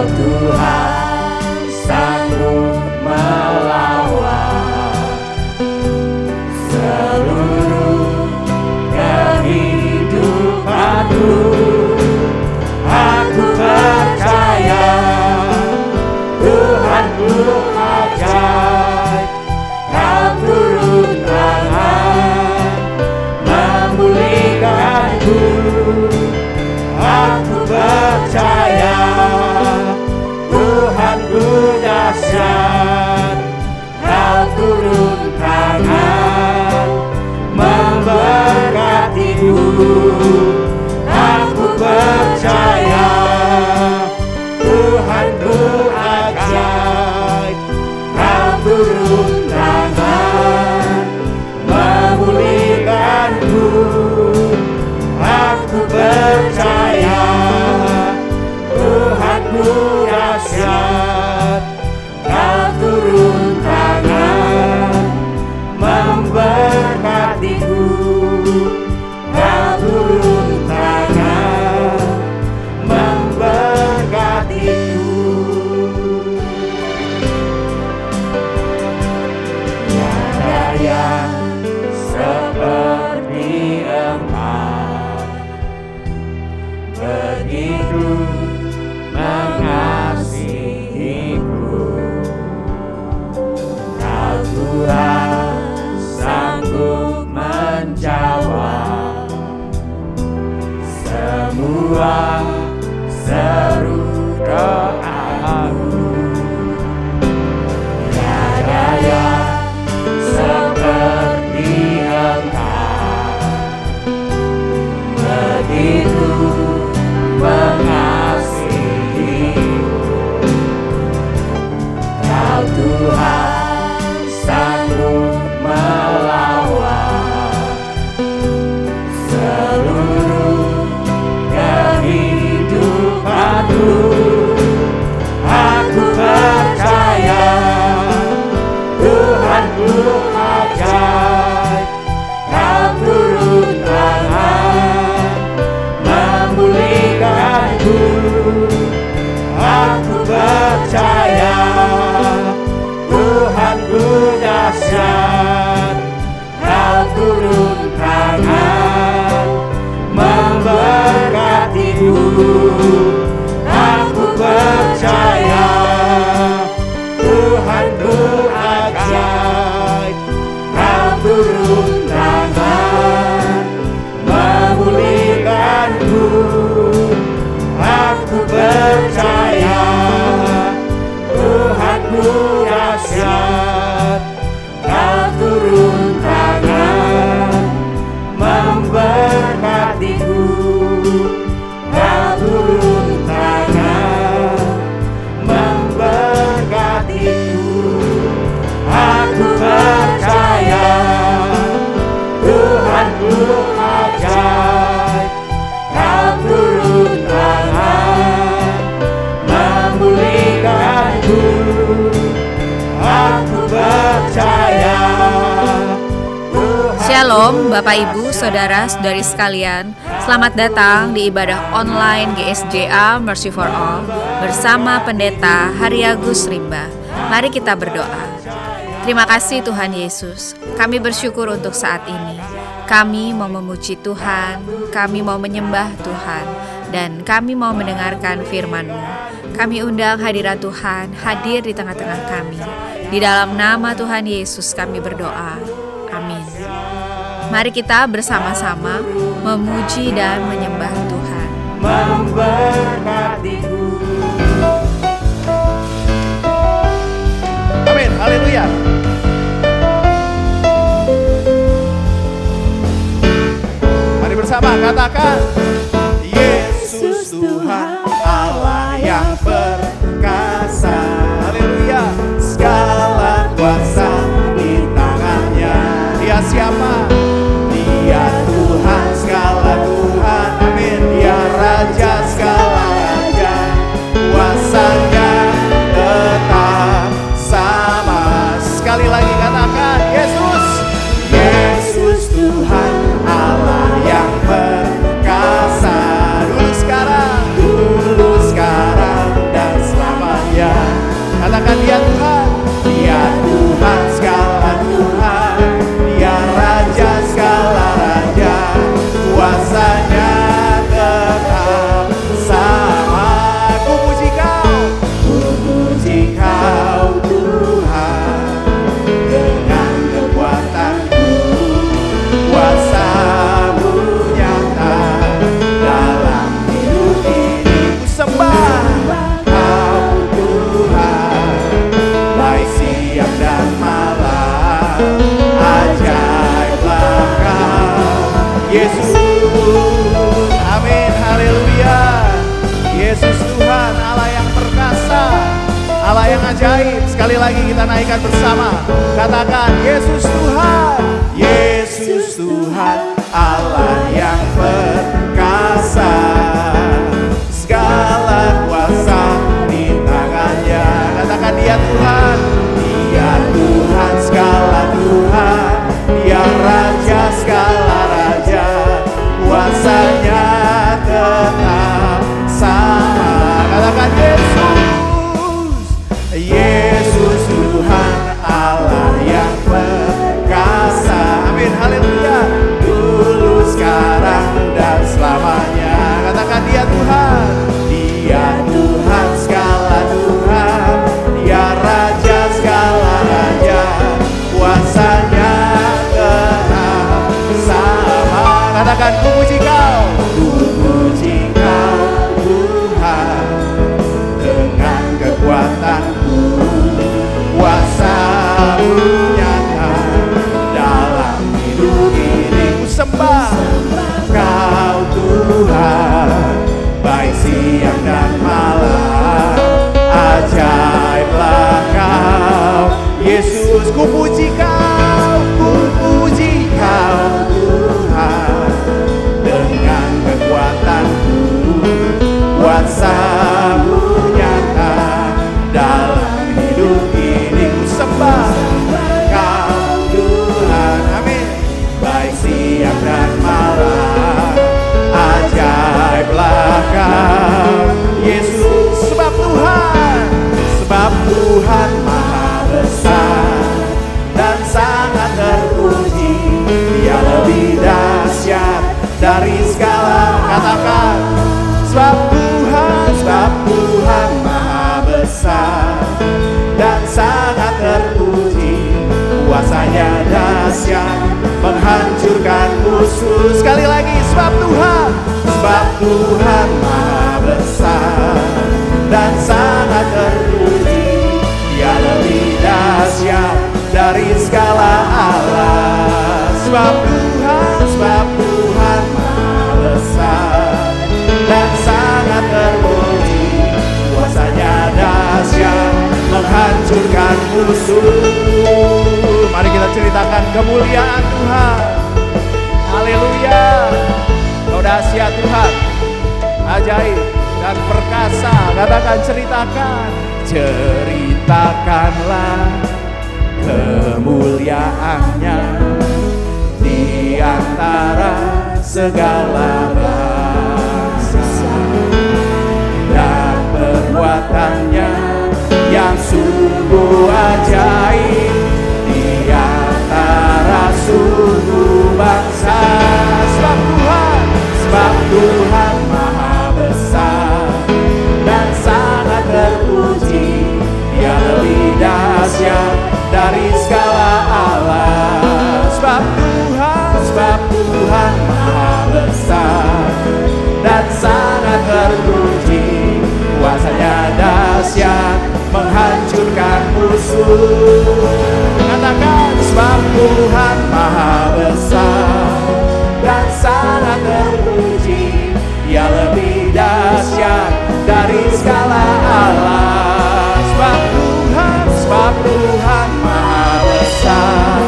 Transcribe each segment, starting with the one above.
Tuhan sanggup melawan seluruh kehidupanku. Aku percaya Tuhanku ajaib, Kau turun tangan memulihkanku. Aku percaya Tuhanku dahsyat, Kau turun tangan memberkatiku. Aku percaya Tuhanku ajaib, Kau turun tangan memulihkanku. Aku percaya Tuhanku dahsyat, Kau turun tangan memberkatiku. Kau turun tangan memberkatiku. Tiada yang seperti Engkau, begitu mengasihiku. Kau Tuhan sanggup menjawab semua seru doaku. Tiada yang seperti Engkau, begitu mengasihiku. Kau Tuhan sanggup melawan seluruh kehidupanku. Aku percaya Tuhanku ajaib, Kau turun tangan memulihkanku. Aku percaya Tuhanku dahsyat, Kau turun tangan memberkatiku. Aku percaya Tuhanku ajaib, Kau turun tangan memulihkanku. Aku percaya Tuhanku dahsyat, Kau turun tangan memberkatiku. Kau turun tangan memberkatiku. Aku percaya Tuhanku ajaib, Kau turun tangan memulihkanku. Aku percaya Shalom Bapak Ibu, Saudara-saudari sekalian. Selamat datang di ibadah online GSJA Mercy for All bersama Pendeta Haryagus Rimba. Mari kita berdoa. Terima kasih Tuhan Yesus, kami bersyukur untuk saat ini. Kami mau memuji Tuhan, kami mau menyembah Tuhan, dan kami mau mendengarkan firman-Mu. Kami undang hadirat Tuhan hadir di tengah-tengah kami. Di dalam nama Tuhan Yesus kami berdoa. Amin. Mari kita bersama-sama memuji dan menyembah Tuhan. memberkatiku. Amin, haleluya. Mari bersama katakan, Yesus Tuhan Allah yang perkasa. Haleluya. Segala kuasa di tangannya. Dia siapa? Dia Tuhan segala Tuhan. Amin. Dia Raja segala raja. Allah yang ajaib. Sekali lagi kita naikkan bersama. Katakan, Yesus Tuhan. Yesus Tuhan, Allah yang perkasa. Segala kuasa di tangannya. Katakan, Dia Tuhan. Dia Tuhan, segala Tuhan. Dia Raja, segala Raja. Kuasanya tetap sama. Katakan, Yesus. Yesus Tuhan, Allah yang perkasa. Amin, haleluya. Dulu, sekarang, dan selamanya. Katakan, Dia Tuhan. Dia Tuhan, segala Tuhan. Dia Raja, segala Raja. Kuasanya tetap sama. Katakan, ku puji Kau. Ku puji Kau Tuhan. Dengan kekuatanku, kuasa-Mu nyata dalam hidup ini. Ku sembah Kau Tuhan, baik siang dan malam. Ajaiblah Kau Yesus. Ku puji Kau, ku puji Kau Tuhan. Dengan kekuatanku, kuasa-Mu nyata dalam hidup ini. Ku sembah Kau Tuhan. Amin. Baik siang dan malam. Ajaiblah Kau Yesus. Sebab Tuhan Maha besar dan sangat terpuji. Dia lebih dahsyat dari segala. Katakan, sebab Tuhan Maha besar dan sangat terpuji. Kuasanya dahsyat menghancurkan musuh. Sekali lagi, sebab Tuhan Maha besar dan sangat terpuji. Dia lebih dahsyat dari segala Allah. Sebab Tuhan Maha besar dan sangat terpuji. Kuasanya dahsyat menghancurkan musuh. Mari kita ceritakan kemuliaan Tuhan. Haleluya. Kau dahsyat Tuhan, ajaib dan perkasa. Katakan, ceritakanlah kemuliaannya di antara segala bangsa, dan perbuatannya yang sungguh ajaib di antara suku bangsa. Sebab Tuhan Maha besar dan sangat terpuji. Dia lebih dahsyat dari segala Allah. Sebab Tuhan Maha besar dan sangat terpuji. Kuasanya dahsyat menghancurkan musuh. Katakan, sebab Tuhan Maha besar dan sangat terpuji. Dia lebih dahsyat dari segala Allah. Sebab Tuhan Maha besar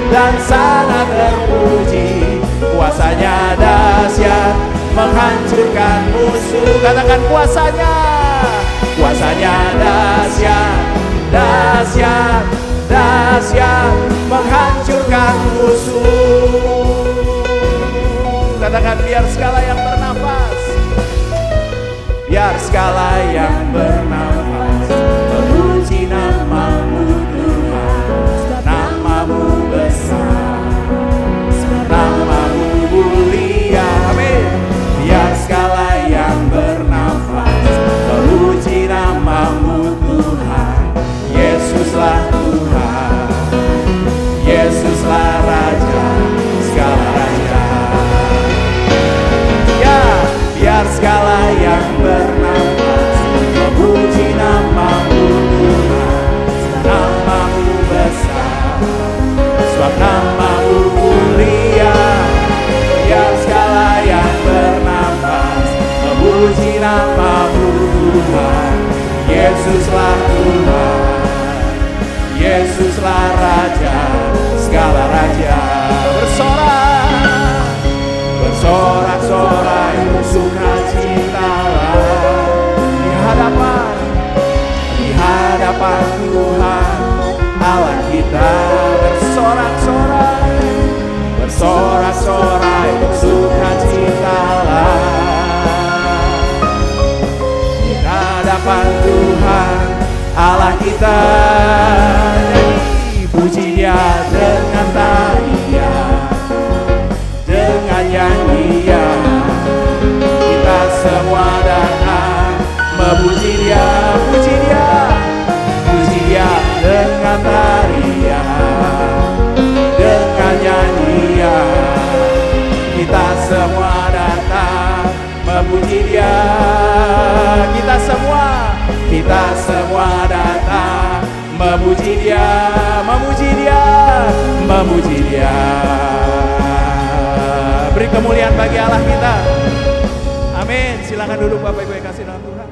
dan sangat terpuji. Kuasanya dahsyat menghancurkan musuh. Katakan, kuasanya dahsyat menghancurkan musuh. Katakan, biar segala yang bernafas, memuji nama-Mu Tuhan. Nama-Mu besar, nama-Mu mulia. Amin. Biar segala yang bernafas memuji nama-Mu Tuhan. Yesuslah Tuhan, Yesuslah Raja, segala Raja. Ya, biar segala yang bernafas memuji nama-Mu Tuhan. Nama-Mu besar, sebab nama-Mu mulia. Biar segala yang bernafas memuji nama-Mu Tuhan. Yesuslah Tuhan. Tuhan, Tuhan Allah kita. Nyanyi, puji Dia dengan tarian, dengan nyanyian. Kita semua datang memuji Dia, puji Dia, puji Dia dengan tarian, dengan nyanyian. Kita semua datang memuji Dia. Kita semua datang memuji Dia, memuji Dia, memuji Dia. Beri kemuliaan bagi Allah kita. Amin. Silakan duduk Bapak Ibu yang kasih dalam Tuhan.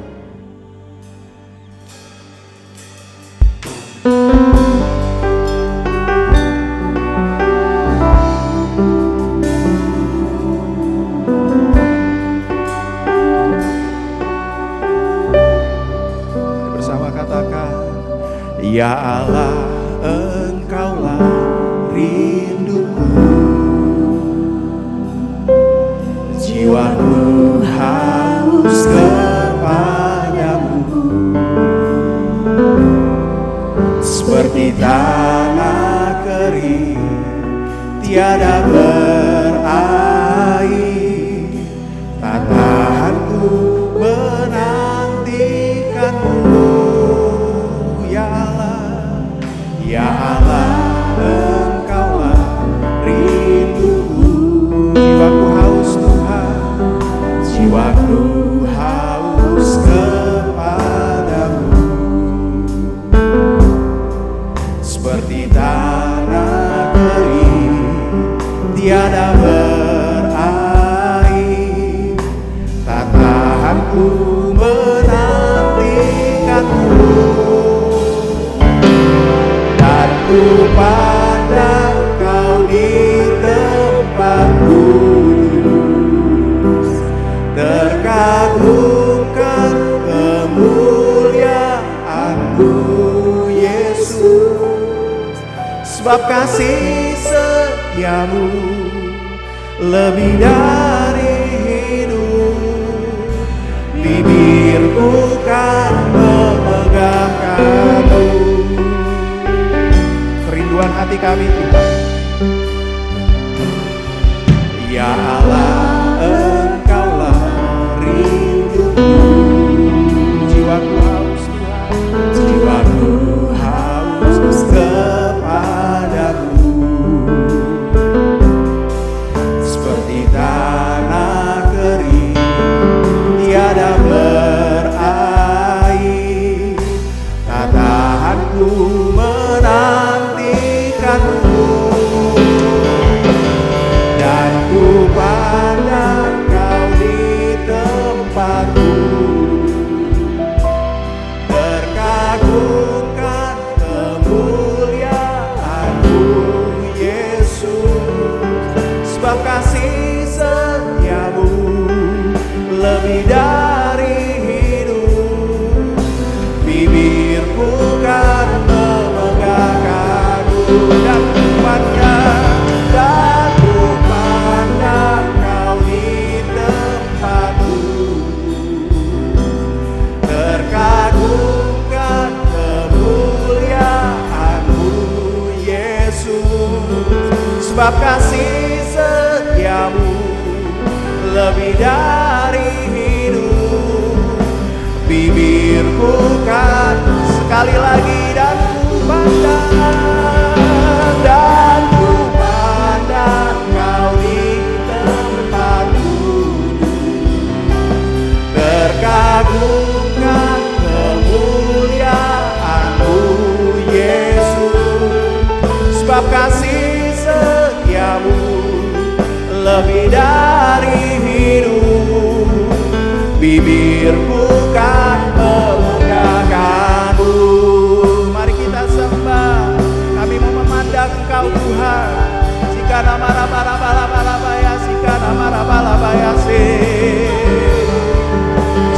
Ya Allah, Engkaulah rinduku, jiwaku haus kepadamu, seperti tanah kering tiada berair. Tak tahan ku menantikanmu. Ya Allah, Engkaulah rinduku, jiwaku haus Tuhan, jiwaku haus kepadamu, seperti tanah kering tiada berair. Tak tahan ku menantikanmu. Ku pandang Kau di tempat kudus, terkagumkan kemuliaan-Mu Yesus. Sebab kasih setia-Mu lebih dari hidup, bibirku kan memegangkan-Mu. Kerinduan hati kami Tuhan. Ya Allah, Engkaulah rinduku, jiwaku haus Tuhan, jiwaku haus kepadamu, seperti tanah kering tiada berair. Tak tahan ku dan ku pandang Kau di tempat kudus, terkagumkan kemuliaan-Mu Yesus. Sebab kasih setia-Mu lebih dari hidup, bibirku kan memegangkan-Mu. Dan ku pandang Kau di tempat kudus, terkagumkan kemuliaan-Mu Yesus. Sebab kasih setia-Mu lebih dari hidup, bibirku kan sekali lagi. Dan ku pandang Kau di tempat kudus, terkagumkan kemuliaan-Mu Yesus. Sebab kasih setia-Mu lebih dari hidup, bibirku kan memegangkan-Mu. Mari kita sembah, kami mau memandang Engkau Tuhan. Jika nama raba-raba-raba-raba-ya, jika nama raba-raba-ya,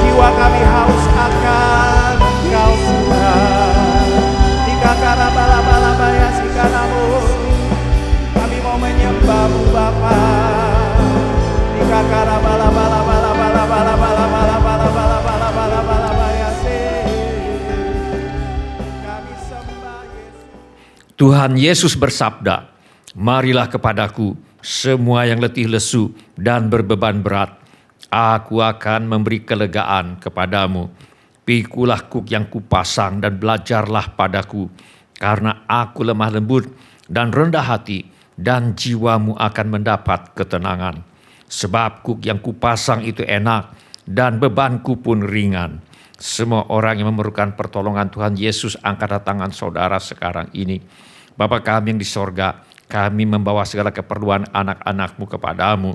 jiwa kami haus akan Engkau Tuhan. Jika raba-raba-raba-ya, jika namu, kami mau menyembah-Mu Bapa. Jika raba-raba-raba-raba-raba-raba-raba-raba-raba-raba Tuhan Yesus bersabda, "Marilah kepadaku semua yang letih lesu dan berbeban berat. Aku akan memberi kelegaan kepadamu. Pikulah kuk yang kupasang dan belajarlah padaku, karena aku lemah lembut dan rendah hati, dan jiwamu akan mendapat ketenangan. Sebab kuk yang kupasang itu enak dan bebanku pun ringan." Semua orang yang memerlukan pertolongan Tuhan Yesus, angkat tangan saudara sekarang ini. Bapa kami yang di sorga, kami membawa segala keperluan anak-anak-Mu kepadamu.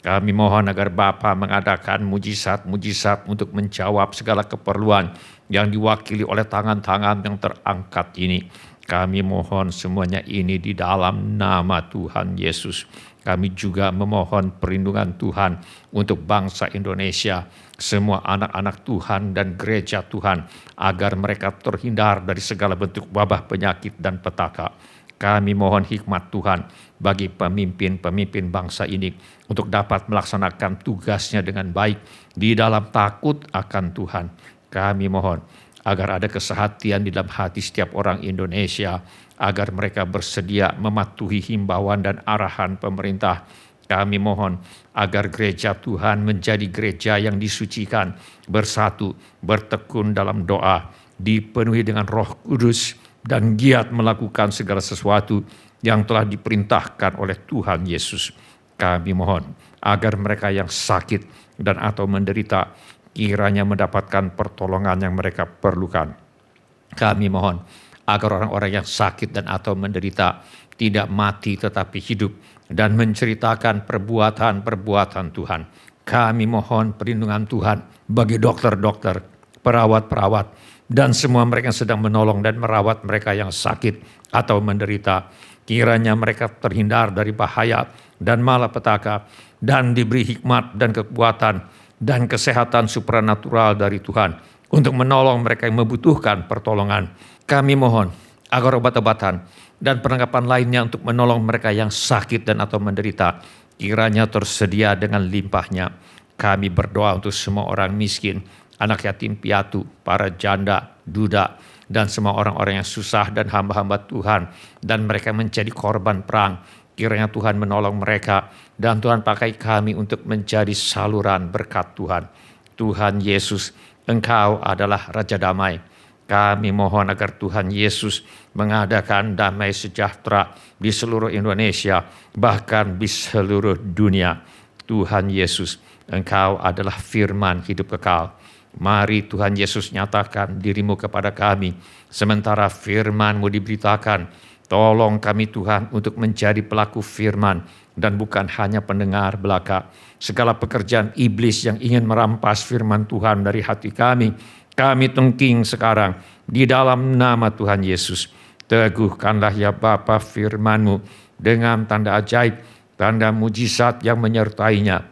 Kami mohon agar Bapa mengadakan mujizat-mujizat untuk menjawab segala keperluan yang diwakili oleh tangan-tangan yang terangkat ini. Kami mohon semuanya ini di dalam nama Tuhan Yesus. Kami juga memohon perlindungan Tuhan untuk bangsa Indonesia, semua anak-anak Tuhan dan gereja Tuhan, agar mereka terhindar dari segala bentuk wabah, penyakit, dan petaka. Kami mohon hikmat Tuhan bagi pemimpin-pemimpin bangsa ini untuk dapat melaksanakan tugasnya dengan baik di dalam takut akan Tuhan. Kami mohon agar ada kesehatian di dalam hati setiap orang Indonesia, agar mereka bersedia mematuhi himbauan dan arahan pemerintah. Kami mohon agar gereja Tuhan menjadi gereja yang disucikan, bersatu, bertekun dalam doa, dipenuhi dengan Roh Kudus, dan giat melakukan segala sesuatu yang telah diperintahkan oleh Tuhan Yesus. Kami mohon agar mereka yang sakit dan atau menderita kiranya mendapatkan pertolongan yang mereka perlukan. Kami mohon agar orang-orang yang sakit dan atau menderita tidak mati tetapi hidup dan menceritakan perbuatan-perbuatan Tuhan. Kami mohon perlindungan Tuhan bagi dokter-dokter, perawat-perawat, dan semua mereka yang sedang menolong dan merawat mereka yang sakit atau menderita. Kiranya mereka terhindar dari bahaya dan malapetaka dan diberi hikmat dan kekuatan dan kesehatan supranatural dari Tuhan untuk menolong mereka yang membutuhkan pertolongan. Kami mohon agar obat-obatan dan perlengkapan lainnya untuk menolong mereka yang sakit dan atau menderita kiranya tersedia dengan limpahnya. Kami berdoa untuk semua orang miskin, anak yatim piatu, para janda, duda, dan semua orang-orang yang susah dan hamba-hamba Tuhan, dan mereka menjadi korban perang. Kiranya Tuhan menolong mereka, dan Tuhan pakai kami untuk menjadi saluran berkat Tuhan. Tuhan Yesus, Engkau adalah Raja Damai. Kami mohon agar Tuhan Yesus mengadakan damai sejahtera di seluruh Indonesia, bahkan di seluruh dunia. Tuhan Yesus, Engkau adalah firman hidup kekal. Mari Tuhan Yesus nyatakan dirimu kepada kami, sementara firman-Mu diberitakan. Tolong kami Tuhan untuk menjadi pelaku firman dan bukan hanya pendengar belaka. Segala pekerjaan iblis yang ingin merampas firman Tuhan dari hati kami tengking sekarang di dalam nama Tuhan Yesus. Teguhkanlah ya Bapa firman-Mu dengan tanda ajaib, tanda mujizat yang menyertainya.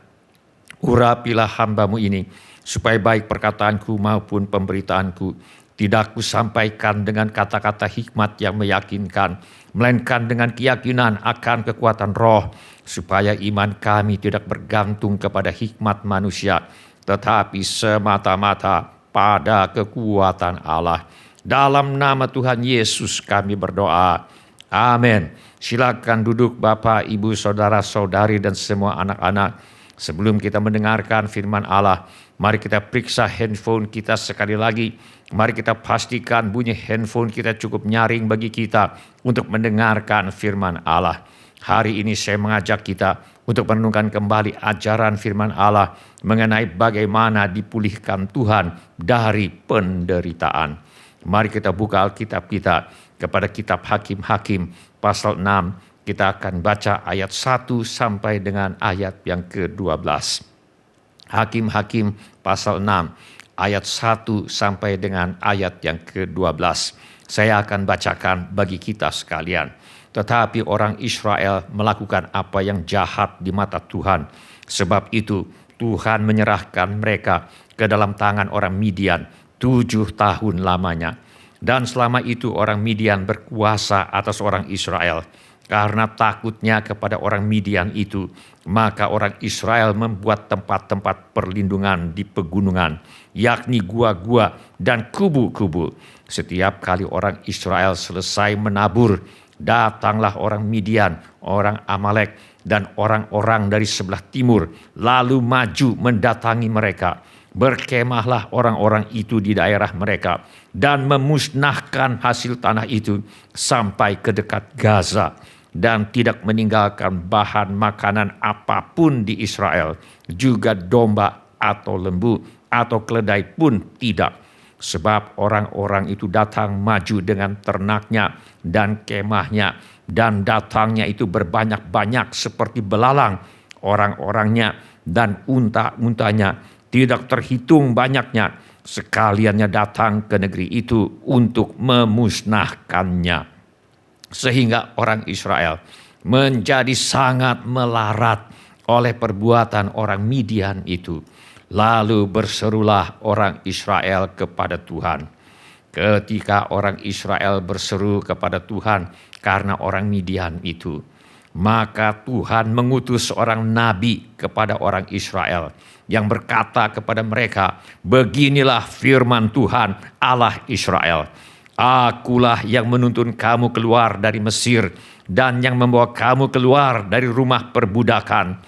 Urapilah hamba-Mu ini, supaya baik perkataanku maupun pemberitaanku tidak kusampaikan dengan kata-kata hikmat yang meyakinkan, melainkan dengan keyakinan akan kekuatan roh, supaya iman kami tidak bergantung kepada hikmat manusia, tetapi semata-mata pada kekuatan Allah. Dalam nama Tuhan Yesus kami berdoa. Amin. Silakan duduk Bapak, Ibu, Saudara-saudari, dan semua anak-anak. Sebelum kita mendengarkan firman Allah, mari kita periksa handphone kita sekali lagi. Mari kita pastikan bunyi handphone kita cukup nyaring bagi kita untuk mendengarkan firman Allah. Hari ini saya mengajak kita untuk merenungkan kembali ajaran firman Allah mengenai bagaimana dipulihkan Tuhan dari penderitaan. Mari kita buka Alkitab kita kepada kitab Hakim-Hakim pasal 6. Kita akan baca ayat 1 sampai dengan ayat yang ke-12. Hakim-Hakim pasal 6 ayat 1 sampai dengan ayat yang ke-12. Saya akan bacakan bagi kita sekalian. Tetapi orang Israel melakukan apa yang jahat di mata Tuhan. Sebab itu Tuhan menyerahkan mereka ke dalam tangan orang Midian 7 tahun lamanya. Dan selama itu orang Midian berkuasa atas orang Israel. Karena takutnya kepada orang Midian itu, maka orang Israel membuat tempat-tempat perlindungan di pegunungan, yakni gua-gua dan kubu-kubu. Setiap kali orang Israel selesai menabur Datanglah orang Midian, orang Amalek, dan orang-orang dari sebelah timur, lalu maju mendatangi mereka. Berkemahlah orang-orang itu di daerah mereka, dan memusnahkan hasil tanah itu sampai ke dekat Gaza, dan tidak meninggalkan bahan makanan apapun di Israel, juga domba atau lembu atau keledai pun tidak. Sebab orang-orang itu datang maju dengan ternaknya dan kemahnya, dan datangnya itu berbanyak-banyak seperti belalang. Orang-orangnya dan unta-untanya tidak terhitung banyaknya. Sekaliannya datang ke negeri itu untuk memusnahkannya. Sehingga orang Israel menjadi sangat melarat oleh perbuatan orang Midian itu. Lalu berserulah orang Israel kepada Tuhan. Ketika orang Israel berseru kepada Tuhan karena orang Midian itu, maka Tuhan mengutus seorang nabi kepada orang Israel yang berkata kepada mereka, "Beginilah firman Tuhan Allah Israel. Akulah yang menuntun kamu keluar dari Mesir dan yang membawa kamu keluar dari rumah perbudakan.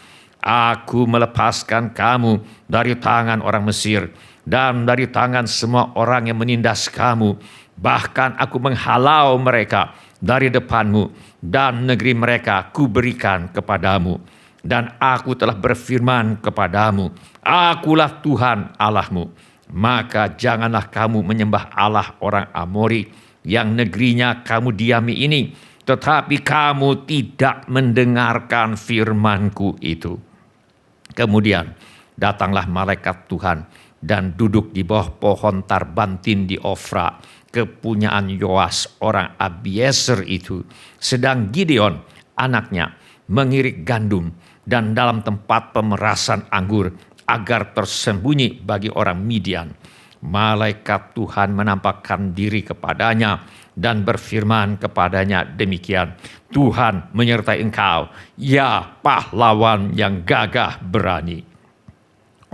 Aku melepaskan kamu dari tangan orang Mesir dan dari tangan semua orang yang menindas kamu. Bahkan aku menghalau mereka dari depanmu, dan negeri mereka kuberikan kepadamu. Dan aku telah berfirman kepadamu, akulah Tuhan Allahmu. Maka janganlah kamu menyembah Allah orang Amori yang negerinya kamu diami ini, tetapi kamu tidak mendengarkan firmanku itu." Kemudian datanglah malaikat Tuhan dan duduk di bawah pohon tarbantin di Ofra, kepunyaan Yoas orang Abiezer itu. Sedang Gideon anaknya mengirik gandum dan dalam tempat pemerasan anggur agar tersembunyi bagi orang Midian. Malaikat Tuhan menampakkan diri kepadanya dan berfirman kepadanya demikian, "Tuhan menyertai engkau, ya pahlawan yang gagah berani."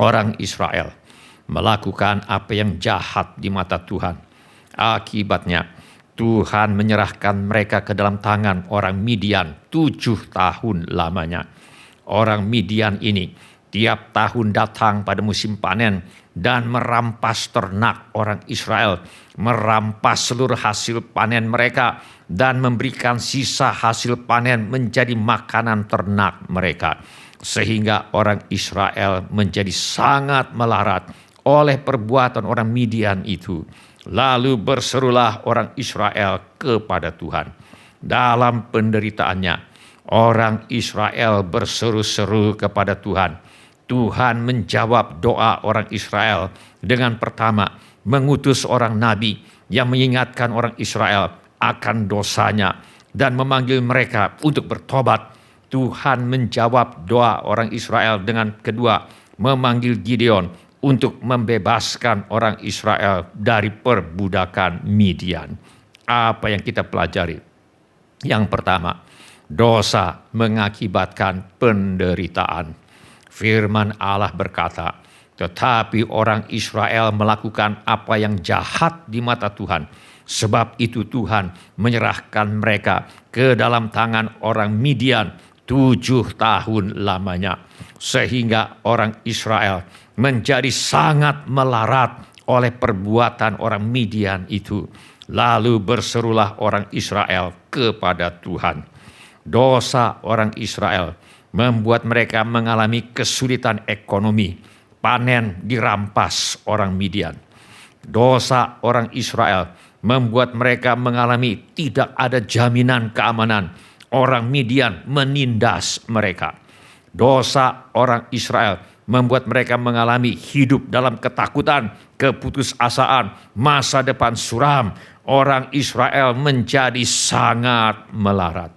Orang Israel melakukan apa yang jahat di mata Tuhan. Akibatnya Tuhan menyerahkan mereka ke dalam tangan orang Midian 7 tahun lamanya. Orang Midian ini tiap tahun datang pada musim panen dan merampas ternak orang Israel, merampas seluruh hasil panen mereka dan memberikan sisa hasil panen menjadi makanan ternak mereka. Sehingga orang Israel menjadi sangat melarat oleh perbuatan orang Midian itu. Lalu berserulah orang Israel kepada Tuhan. Dalam penderitaannya, orang Israel berseru-seru kepada Tuhan. Tuhan menjawab doa orang Israel dengan pertama mengutus orang nabi yang mengingatkan orang Israel akan dosanya dan memanggil mereka untuk bertobat. Tuhan menjawab doa orang Israel dengan kedua memanggil Gideon untuk membebaskan orang Israel dari perbudakan Midian. Apa yang kita pelajari? Yang pertama, dosa mengakibatkan penderitaan. Firman Allah berkata, tetapi orang Israel melakukan apa yang jahat di mata Tuhan. Sebab itu Tuhan menyerahkan mereka ke dalam tangan orang Midian 7 tahun lamanya. Sehingga orang Israel menjadi sangat melarat oleh perbuatan orang Midian itu. Lalu berserulah orang Israel kepada Tuhan. Dosa orang Israel membuat mereka mengalami kesulitan ekonomi. Panen dirampas orang Midian. Dosa orang Israel membuat mereka mengalami tidak ada jaminan keamanan. Orang Midian menindas mereka. Dosa orang Israel membuat mereka mengalami hidup dalam ketakutan, keputusasaan, masa depan suram. Orang Israel menjadi sangat melarat.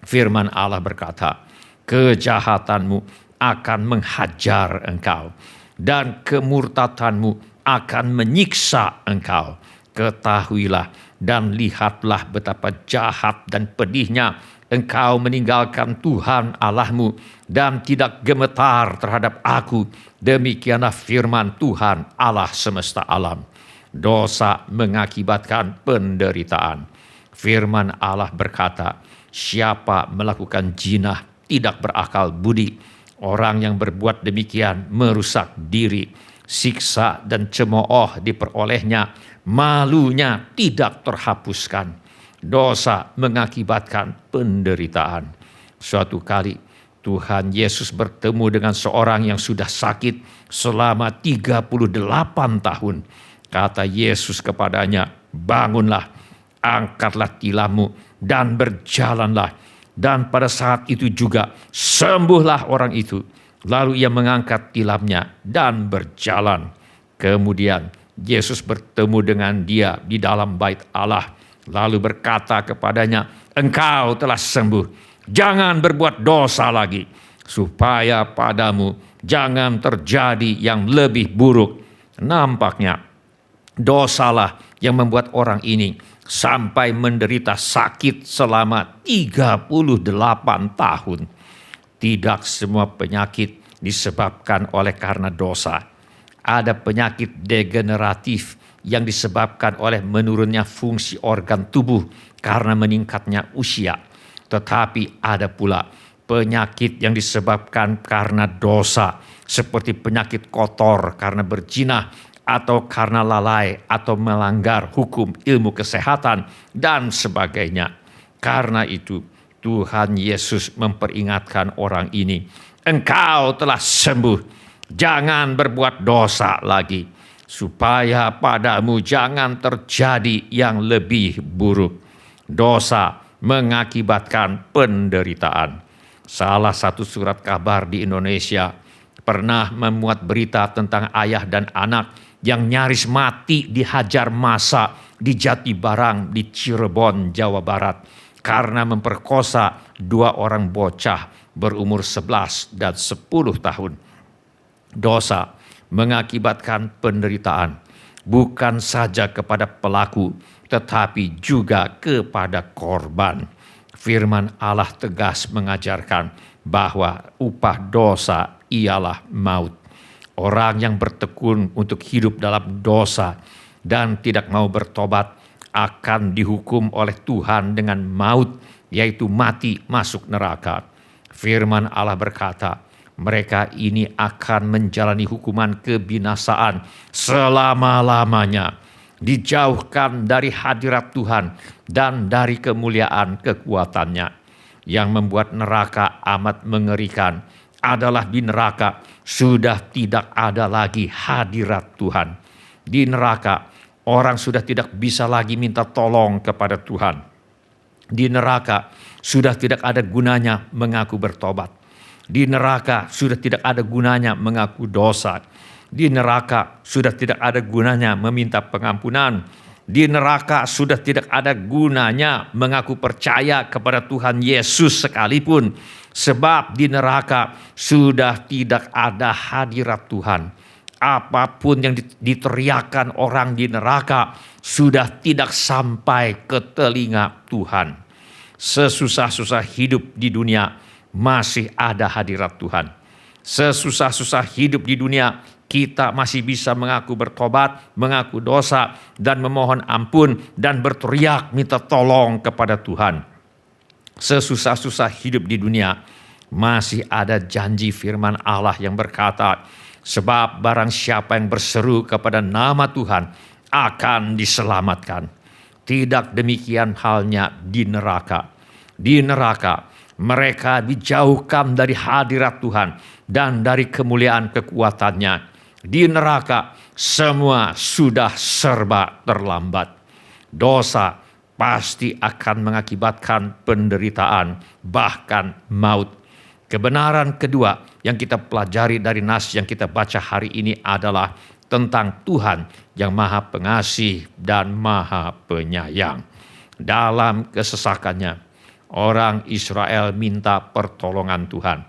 Firman Allah berkata, kejahatanmu akan menghajar engkau dan kemurtadanmu akan menyiksa engkau. Ketahuilah dan lihatlah betapa jahat dan pedihnya engkau meninggalkan Tuhan Allahmu dan tidak gemetar terhadap aku. Demikianlah firman Tuhan Allah semesta alam. Dosa mengakibatkan penderitaan. Firman Allah berkata, siapa melakukan jinah tidak berakal budi. Orang yang berbuat demikian merusak diri. Siksa dan cemooh diperolehnya, malunya tidak terhapuskan. Dosa mengakibatkan penderitaan. Suatu kali Tuhan Yesus bertemu dengan seorang yang sudah sakit selama 38 tahun. Kata Yesus kepadanya, bangunlah, angkatlah tilammu dan berjalanlah. Dan pada saat itu juga sembuhlah orang itu. Lalu ia mengangkat tilamnya dan berjalan. Kemudian Yesus bertemu dengan dia di dalam bait Allah. Lalu berkata kepadanya, engkau telah sembuh. Jangan berbuat dosa lagi, supaya padamu jangan terjadi yang lebih buruk. Nampaknya dosalah yang membuat orang ini sampai menderita sakit selama 38 tahun. Tidak semua penyakit disebabkan oleh karena dosa. Ada penyakit degeneratif yang disebabkan oleh menurunnya fungsi organ tubuh karena meningkatnya usia. Tetapi ada pula penyakit yang disebabkan karena dosa, seperti penyakit kotor karena berzina, atau karena lalai atau melanggar hukum ilmu kesehatan, dan sebagainya. Karena itu Tuhan Yesus memperingatkan orang ini, engkau telah sembuh, jangan berbuat dosa lagi, supaya padamu jangan terjadi yang lebih buruk. Dosa mengakibatkan penderitaan. Salah satu surat kabar di Indonesia pernah memuat berita tentang ayah dan anak yang nyaris mati dihajar massa di Jatibarang di Cirebon, Jawa Barat, karena memperkosa 2 orang bocah berumur 11 dan 10 tahun. Dosa mengakibatkan penderitaan, bukan saja kepada pelaku, tetapi juga kepada korban. Firman Allah tegas mengajarkan bahwa upah dosa ialah maut. Orang yang bertekun untuk hidup dalam dosa dan tidak mau bertobat akan dihukum oleh Tuhan dengan maut, yaitu mati masuk neraka. Firman Allah berkata, mereka ini akan menjalani hukuman kebinasaan selama-lamanya, dijauhkan dari hadirat Tuhan dan dari kemuliaan kekuatannya. Yang membuat neraka amat mengerikan adalah di neraka sudah tidak ada lagi hadirat Tuhan. Di neraka orang sudah tidak bisa lagi minta tolong kepada Tuhan. Di neraka sudah tidak ada gunanya mengaku bertobat. Di neraka sudah tidak ada gunanya mengaku dosa. Di neraka sudah tidak ada gunanya meminta pengampunan. Di neraka sudah tidak ada gunanya mengaku percaya kepada Tuhan Yesus sekalipun. Sebab di neraka sudah tidak ada hadirat Tuhan. Apapun yang diteriakan orang di neraka sudah tidak sampai ke telinga Tuhan. Sesusah-susah hidup di dunia masih ada hadirat Tuhan. Sesusah-susah hidup di dunia kita masih bisa mengaku bertobat, mengaku dosa, dan memohon ampun, dan berteriak minta tolong kepada Tuhan. Sesusah-susah hidup di dunia masih ada janji firman Allah yang berkata, sebab barang siapa yang berseru kepada nama Tuhan akan diselamatkan. Tidak demikian halnya di neraka. Di neraka mereka dijauhkan dari hadirat Tuhan dan dari kemuliaan kekuatannya. Di neraka semua sudah serba terlambat. Dosa pasti akan mengakibatkan penderitaan, bahkan maut. Kebenaran kedua yang kita pelajari dari nas yang kita baca hari ini adalah tentang Tuhan yang Maha Pengasih dan Maha Penyayang. Dalam kesesakannya, orang Israel minta pertolongan Tuhan.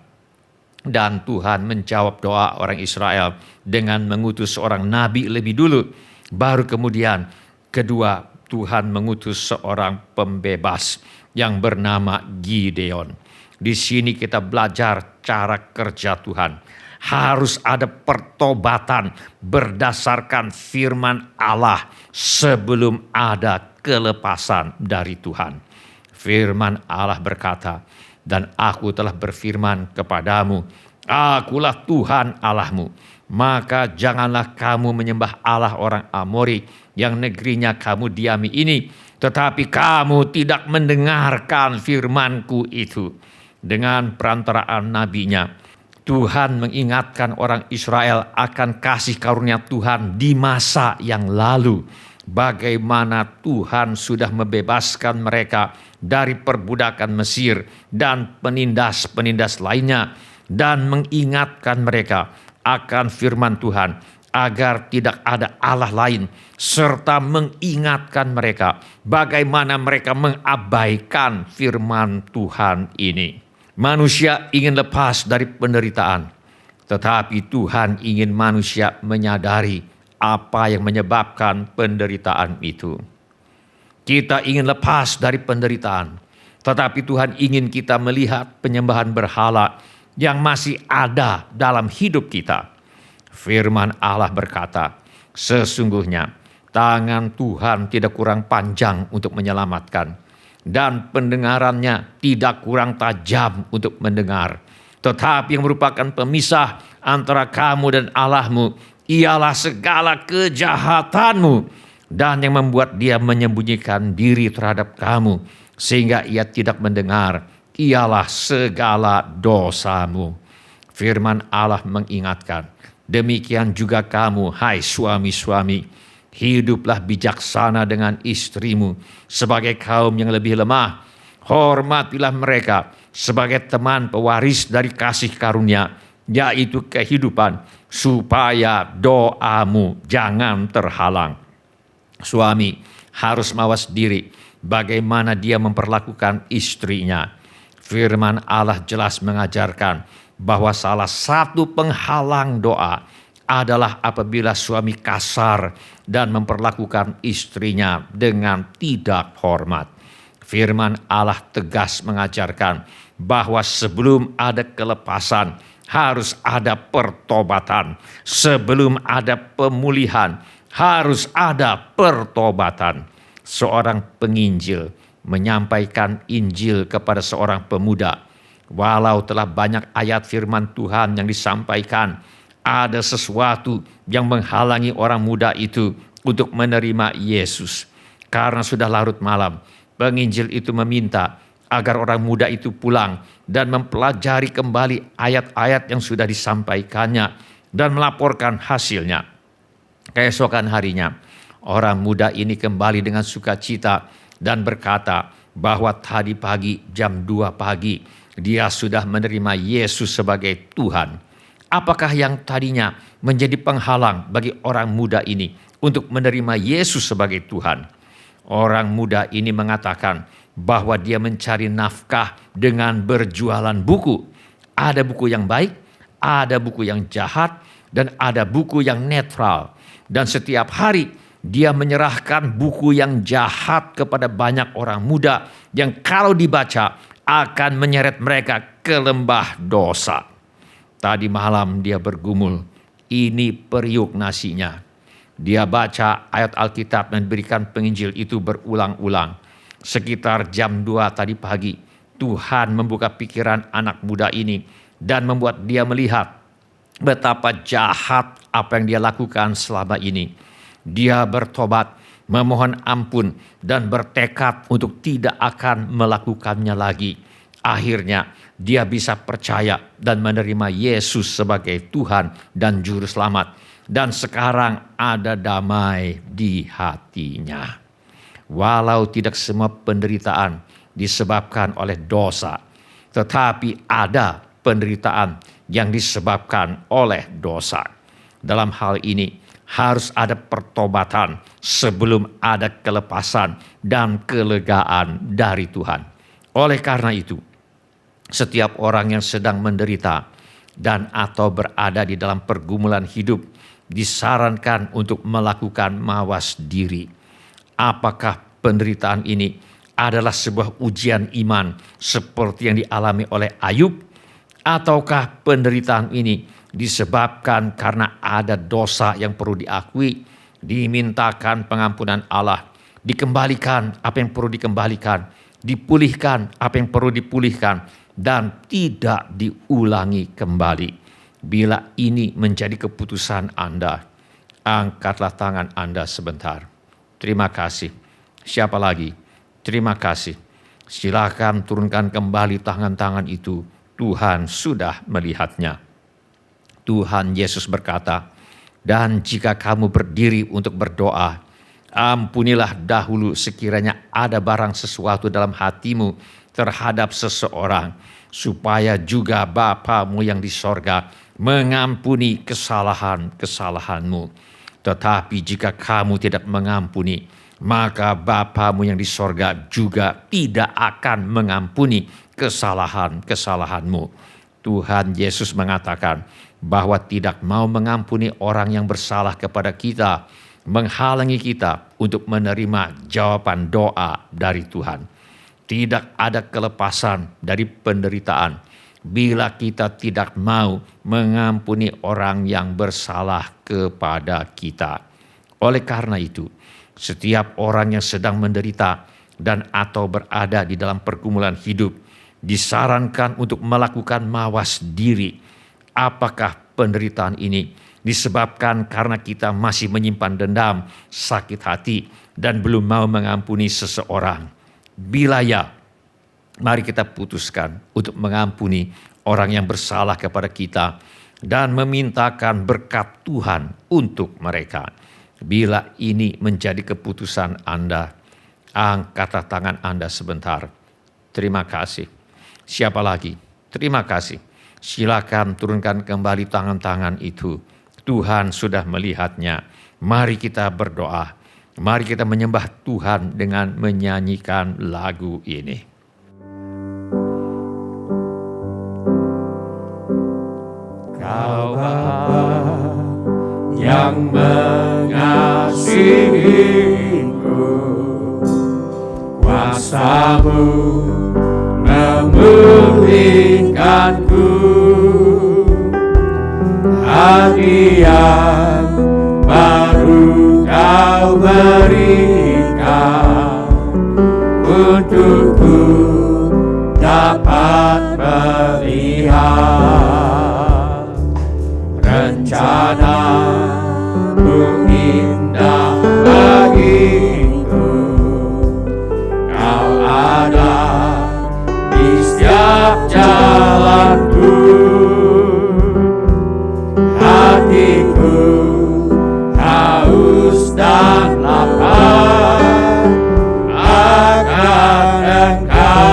Dan Tuhan menjawab doa orang Israel dengan mengutus seorang nabi lebih dulu. Baru kemudian kedua, Tuhan mengutus seorang pembebas yang bernama Gideon. Di sini kita belajar cara kerja Tuhan. harus ada pertobatan berdasarkan firman Allah sebelum ada kelepasan dari Tuhan. Firman Allah berkata, "Dan aku telah berfirman kepadamu, akulah Tuhan Allahmu. Maka janganlah kamu menyembah Allah orang Amori yang negerinya kamu diami ini. Tetapi kamu tidak mendengarkan firmanku itu." Dengan perantaraan nabinya, Tuhan mengingatkan orang Israel akan kasih karunia Tuhan di masa yang lalu. Bagaimana Tuhan sudah membebaskan mereka dari perbudakan Mesir dan penindas-penindas lainnya. Dan mengingatkan mereka akan firman Tuhan agar tidak ada Allah lain. Serta mengingatkan mereka bagaimana mereka mengabaikan firman Tuhan ini. Manusia ingin lepas dari penderitaan, tetapi Tuhan ingin manusia menyadari apa yang menyebabkan penderitaan itu. Kita ingin lepas dari penderitaan, tetapi Tuhan ingin kita melihat penyembahan berhala yang masih ada dalam hidup kita. Firman Allah berkata, "Sesungguhnya tangan Tuhan tidak kurang panjang untuk menyelamatkan, dan pendengarannya tidak kurang tajam untuk mendengar. Tetapi yang merupakan pemisah antara kamu dan Allahmu ialah segala kejahatanmu, dan yang membuat dia menyembunyikan diri terhadap kamu sehingga ia tidak mendengar ialah segala dosamu." Firman Allah mengingatkan, "Demikian juga kamu, hai suami-suami, hiduplah bijaksana dengan istrimu sebagai kaum yang lebih lemah. Hormatilah mereka sebagai teman pewaris dari kasih karunia, yaitu kehidupan, supaya doamu jangan terhalang." Suami harus mawas diri bagaimana dia memperlakukan istrinya. Firman Allah jelas mengajarkan bahwa salah satu penghalang doa adalah apabila suami kasar dan memperlakukan istrinya dengan tidak hormat. Firman Allah tegas mengajarkan bahwa sebelum ada kelepasan harus ada pertobatan. Sebelum ada pemulihan harus ada pertobatan. Seorang penginjil menyampaikan Injil kepada seorang pemuda. Walau telah banyak ayat firman Tuhan yang disampaikan, ada sesuatu yang menghalangi orang muda itu untuk menerima Yesus. Karena sudah larut malam, penginjil itu meminta agar orang muda itu pulang dan mempelajari kembali ayat-ayat yang sudah disampaikannya dan melaporkan hasilnya. Keesokan harinya, orang muda ini kembali dengan sukacita dan berkata bahwa tadi pagi jam 2 pagi dia sudah menerima Yesus sebagai Tuhan. Apakah yang tadinya menjadi penghalang bagi orang muda ini untuk menerima Yesus sebagai Tuhan? Orang muda ini mengatakan bahwa dia mencari nafkah dengan berjualan buku. Ada buku yang baik, ada buku yang jahat, dan ada buku yang netral. Dan setiap hari dia menyerahkan buku yang jahat kepada banyak orang muda yang kalau dibaca akan menyeret mereka ke lembah dosa. Tadi malam dia bergumul, ini periuk nasinya. Dia baca ayat Alkitab dan berikan penginjil itu berulang-ulang. Sekitar jam 2 tadi pagi, Tuhan membuka pikiran anak muda ini dan membuat dia melihat betapa jahat apa yang dia lakukan selama ini. Dia bertobat, memohon ampun, dan bertekad untuk tidak akan melakukannya lagi. Akhirnya dia bisa percaya dan menerima Yesus sebagai Tuhan dan Juru Selamat. Dan sekarang ada damai di hatinya. Walau tidak semua penderitaan disebabkan oleh dosa, tetapi ada penderitaan yang disebabkan oleh dosa. Dalam hal ini harus ada pertobatan sebelum ada kelepasan dan kelegaan dari Tuhan. Oleh karena itu, setiap orang yang sedang menderita dan atau berada di dalam pergumulan hidup disarankan untuk melakukan mawas diri. Apakah penderitaan ini adalah sebuah ujian iman seperti yang dialami oleh Ayub, Ataukah penderitaan ini disebabkan karena ada dosa yang perlu diakui, dimintakan pengampunan Allah, dikembalikan apa yang perlu dikembalikan, dipulihkan apa yang perlu dipulihkan, dan tidak diulangi kembali. Bila ini menjadi keputusan Anda, angkatlah tangan Anda sebentar. Terima kasih. Siapa lagi? Terima kasih. Silakan turunkan kembali tangan-tangan itu. Tuhan sudah melihatnya. Tuhan Yesus berkata, dan jika kamu berdiri untuk berdoa, ampunilah dahulu sekiranya ada barang sesuatu dalam hatimu terhadap seseorang, supaya juga Bapamu yang di sorga mengampuni kesalahan-kesalahanmu. Tetapi jika kamu tidak mengampuni, maka Bapamu yang di sorga juga tidak akan mengampuni kesalahan-kesalahanmu. Tuhan Yesus mengatakan bahwa tidak mau mengampuni orang yang bersalah kepada kita, menghalangi kita untuk menerima jawaban doa dari Tuhan. Tidak ada kelepasan dari penderitaan bila kita tidak mau mengampuni orang yang bersalah kepada kita. Oleh karena itu, setiap orang yang sedang menderita dan atau berada di dalam pergumulan hidup disarankan untuk melakukan mawas diri. Apakah penderitaan ini disebabkan karena kita masih menyimpan dendam, sakit hati, dan belum mau mengampuni seseorang? Bila ya, mari kita putuskan untuk mengampuni orang yang bersalah kepada kita dan memintakan berkat Tuhan untuk mereka. Bila ini menjadi keputusan Anda, angkatlah tangan Anda sebentar. Terima kasih. Siapa lagi? Terima kasih. Silakan turunkan kembali tangan-tangan itu. Tuhan sudah melihatnya. Mari kita berdoa. Mari kita menyembah Tuhan dengan menyanyikan lagu ini. Kau Bapa yang mengasihiku, kuasa-Mu memulihkanku, hadiah baru Kau berikan untukku dapat melihat rencana-Mu indah bagiku. Kau ada di setiap jalanku, hatiku haus dan lapar akan Engkau.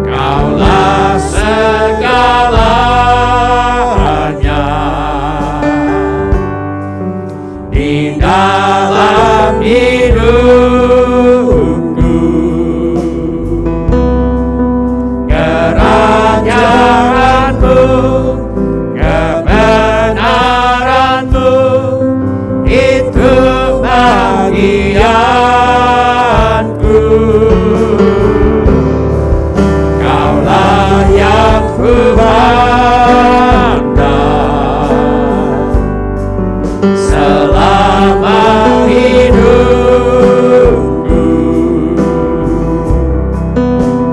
Kaulah segalanya di dalam hidupku. Kerajaan-Mu, kebenaran-Mu, itu bagianku. Kaulah yang kupandang selama hidupku,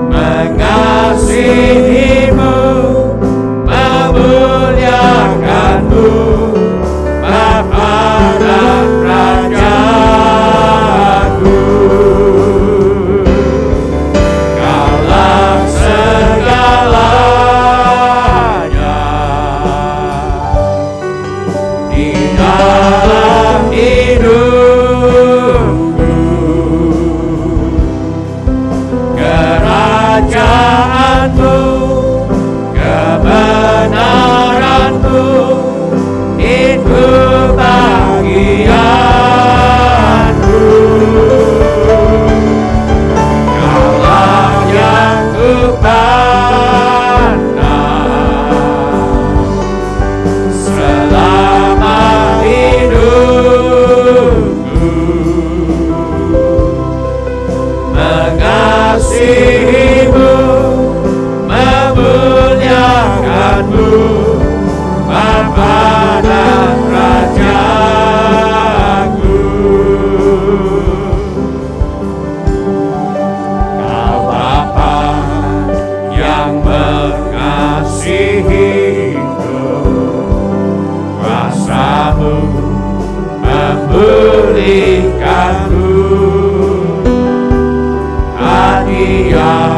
mengasihi-Mu, memuliakan-Mu, Bapa dan Rajaku. Kaulah segalanya di dalam hidupku. Kerajaan-Mu, kebenaran-Mu, itu bagianku. Kaulah yang kupandang selama hidupku, Kamu memulihkanku, hadiah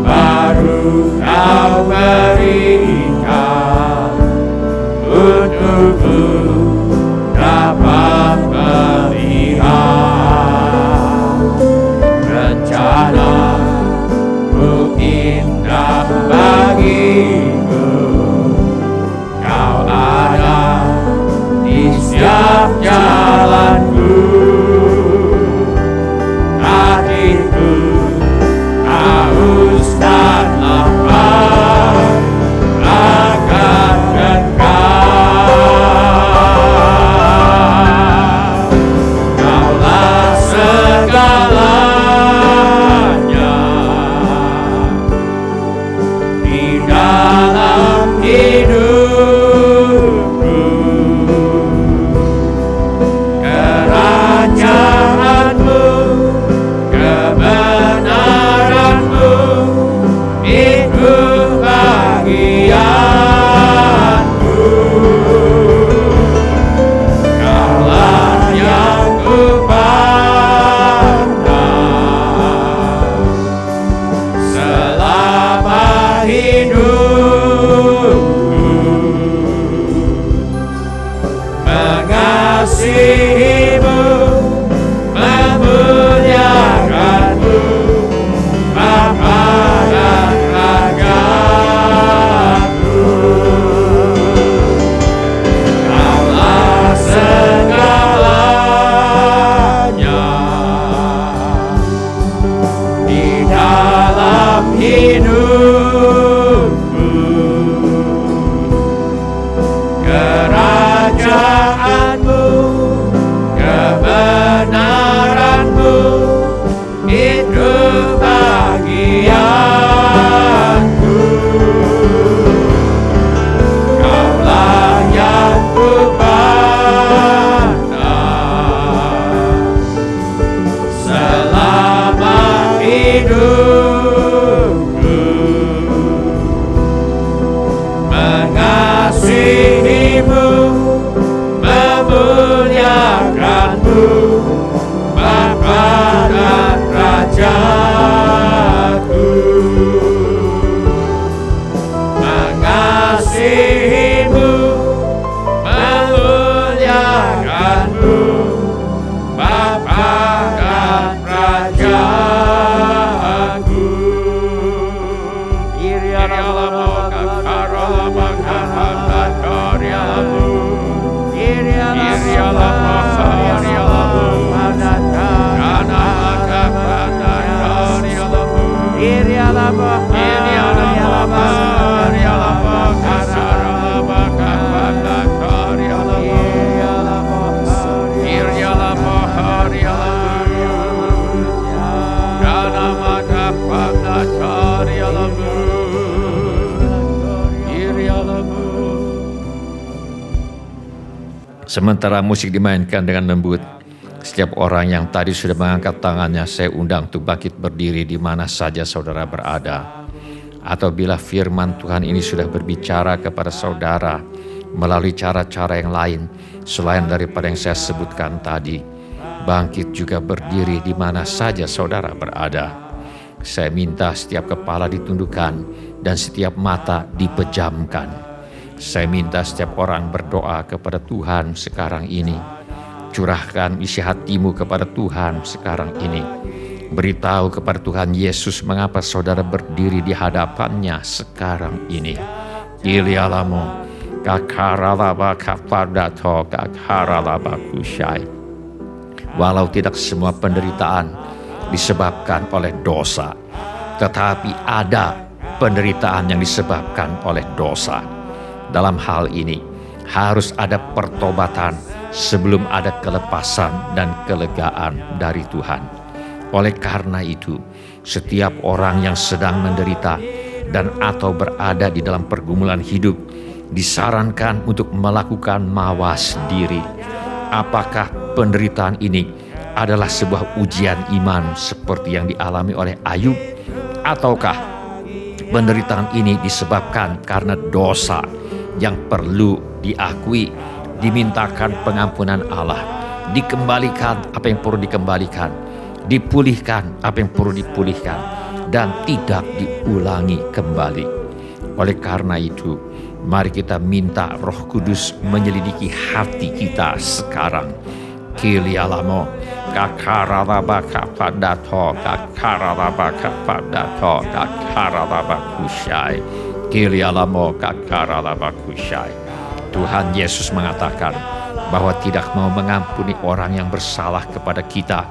baru Kau berikan untukku dapat melihat rencana-Mu indah bagiku. Kau ada di setiap jalanku, hatiku haus dan lapar akan Engkau. Kaulah segalanya di dalam hidupku. Kerajaan-Mu, kebenaran-Mu, itu bagianku. Kaulah yang kupandang selama hidupku. Mengasihi-Mu, memuliakan-Mu, Bapa dan Raja-Ku. Kaulah segalanya di dalam hidupku. Kerajaan-Mu, kebenaran-Mu, itu bagianku. Kaulah yang kupandang selama hidupku. Mengasihi-Mu, memuliakan-Mu, Bapa dan Raja-Ku. Mengasihi-Mu, memuliakan-Mu, Bapa dan Raja-Ku. Sementara musik dimainkan dengan lembut, setiap orang yang tadi sudah mengangkat tangannya saya undang untuk bangkit berdiri di mana saja saudara berada. Atau bila firman Tuhan ini sudah berbicara kepada saudara melalui cara-cara yang lain selain daripada yang saya sebutkan tadi, bangkit juga berdiri di mana saja saudara berada. Saya minta setiap kepala ditundukkan dan setiap mata dipejamkan. Saya minta setiap orang berdoa kepada Tuhan sekarang ini. Curahkan isi hatimu kepada Tuhan sekarang ini. Beritahu kepada Tuhan Yesus mengapa saudara berdiri di hadapannya sekarang ini. Ilialamu kakaralaba kapardato kakaralaba kusyai. Walau tidak semua penderitaan disebabkan oleh dosa, tetapi ada penderitaan yang disebabkan oleh dosa. Dalam hal ini harus ada pertobatan sebelum ada kelepasan dan kelegaan dari Tuhan. Oleh karena itu, setiap orang yang sedang menderita dan atau berada di dalam pergumulan hidup disarankan untuk melakukan mawas diri. Apakah penderitaan ini adalah sebuah ujian iman seperti yang dialami oleh Ayub, ataukah penderitaan ini disebabkan karena dosa yang perlu diakui dimintakan pengampunan Allah, dikembalikan apa yang perlu dikembalikan, dipulihkan apa yang perlu dipulihkan, dan tidak diulangi kembali. Oleh karena itu, mari kita minta Roh Kudus menyelidiki hati kita sekarang. Kilialamo, kakarabakapadato, kakarabakapadato, kakarabakkusyai. Kilialamo, kakarabakkusyai. Tuhan Yesus mengatakan bahwa tidak mau mengampuni orang yang bersalah kepada kita,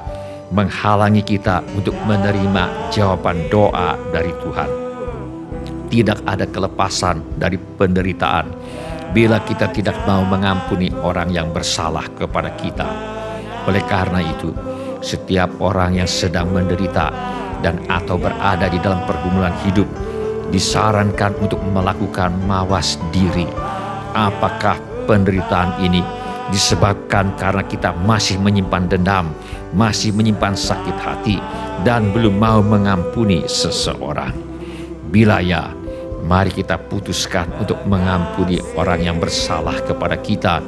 menghalangi kita untuk menerima jawaban doa dari Tuhan. Tidak ada kelepasan dari penderitaan bila kita tidak mau mengampuni orang yang bersalah kepada kita. Oleh karena itu, setiap orang yang sedang menderita dan atau berada di dalam pergumulan hidup disarankan untuk melakukan mawas diri. Apakah penderitaan ini disebabkan karena kita masih menyimpan dendam, masih menyimpan sakit hati, dan belum mau mengampuni seseorang? Bila ya, mari kita putuskan untuk mengampuni orang yang bersalah kepada kita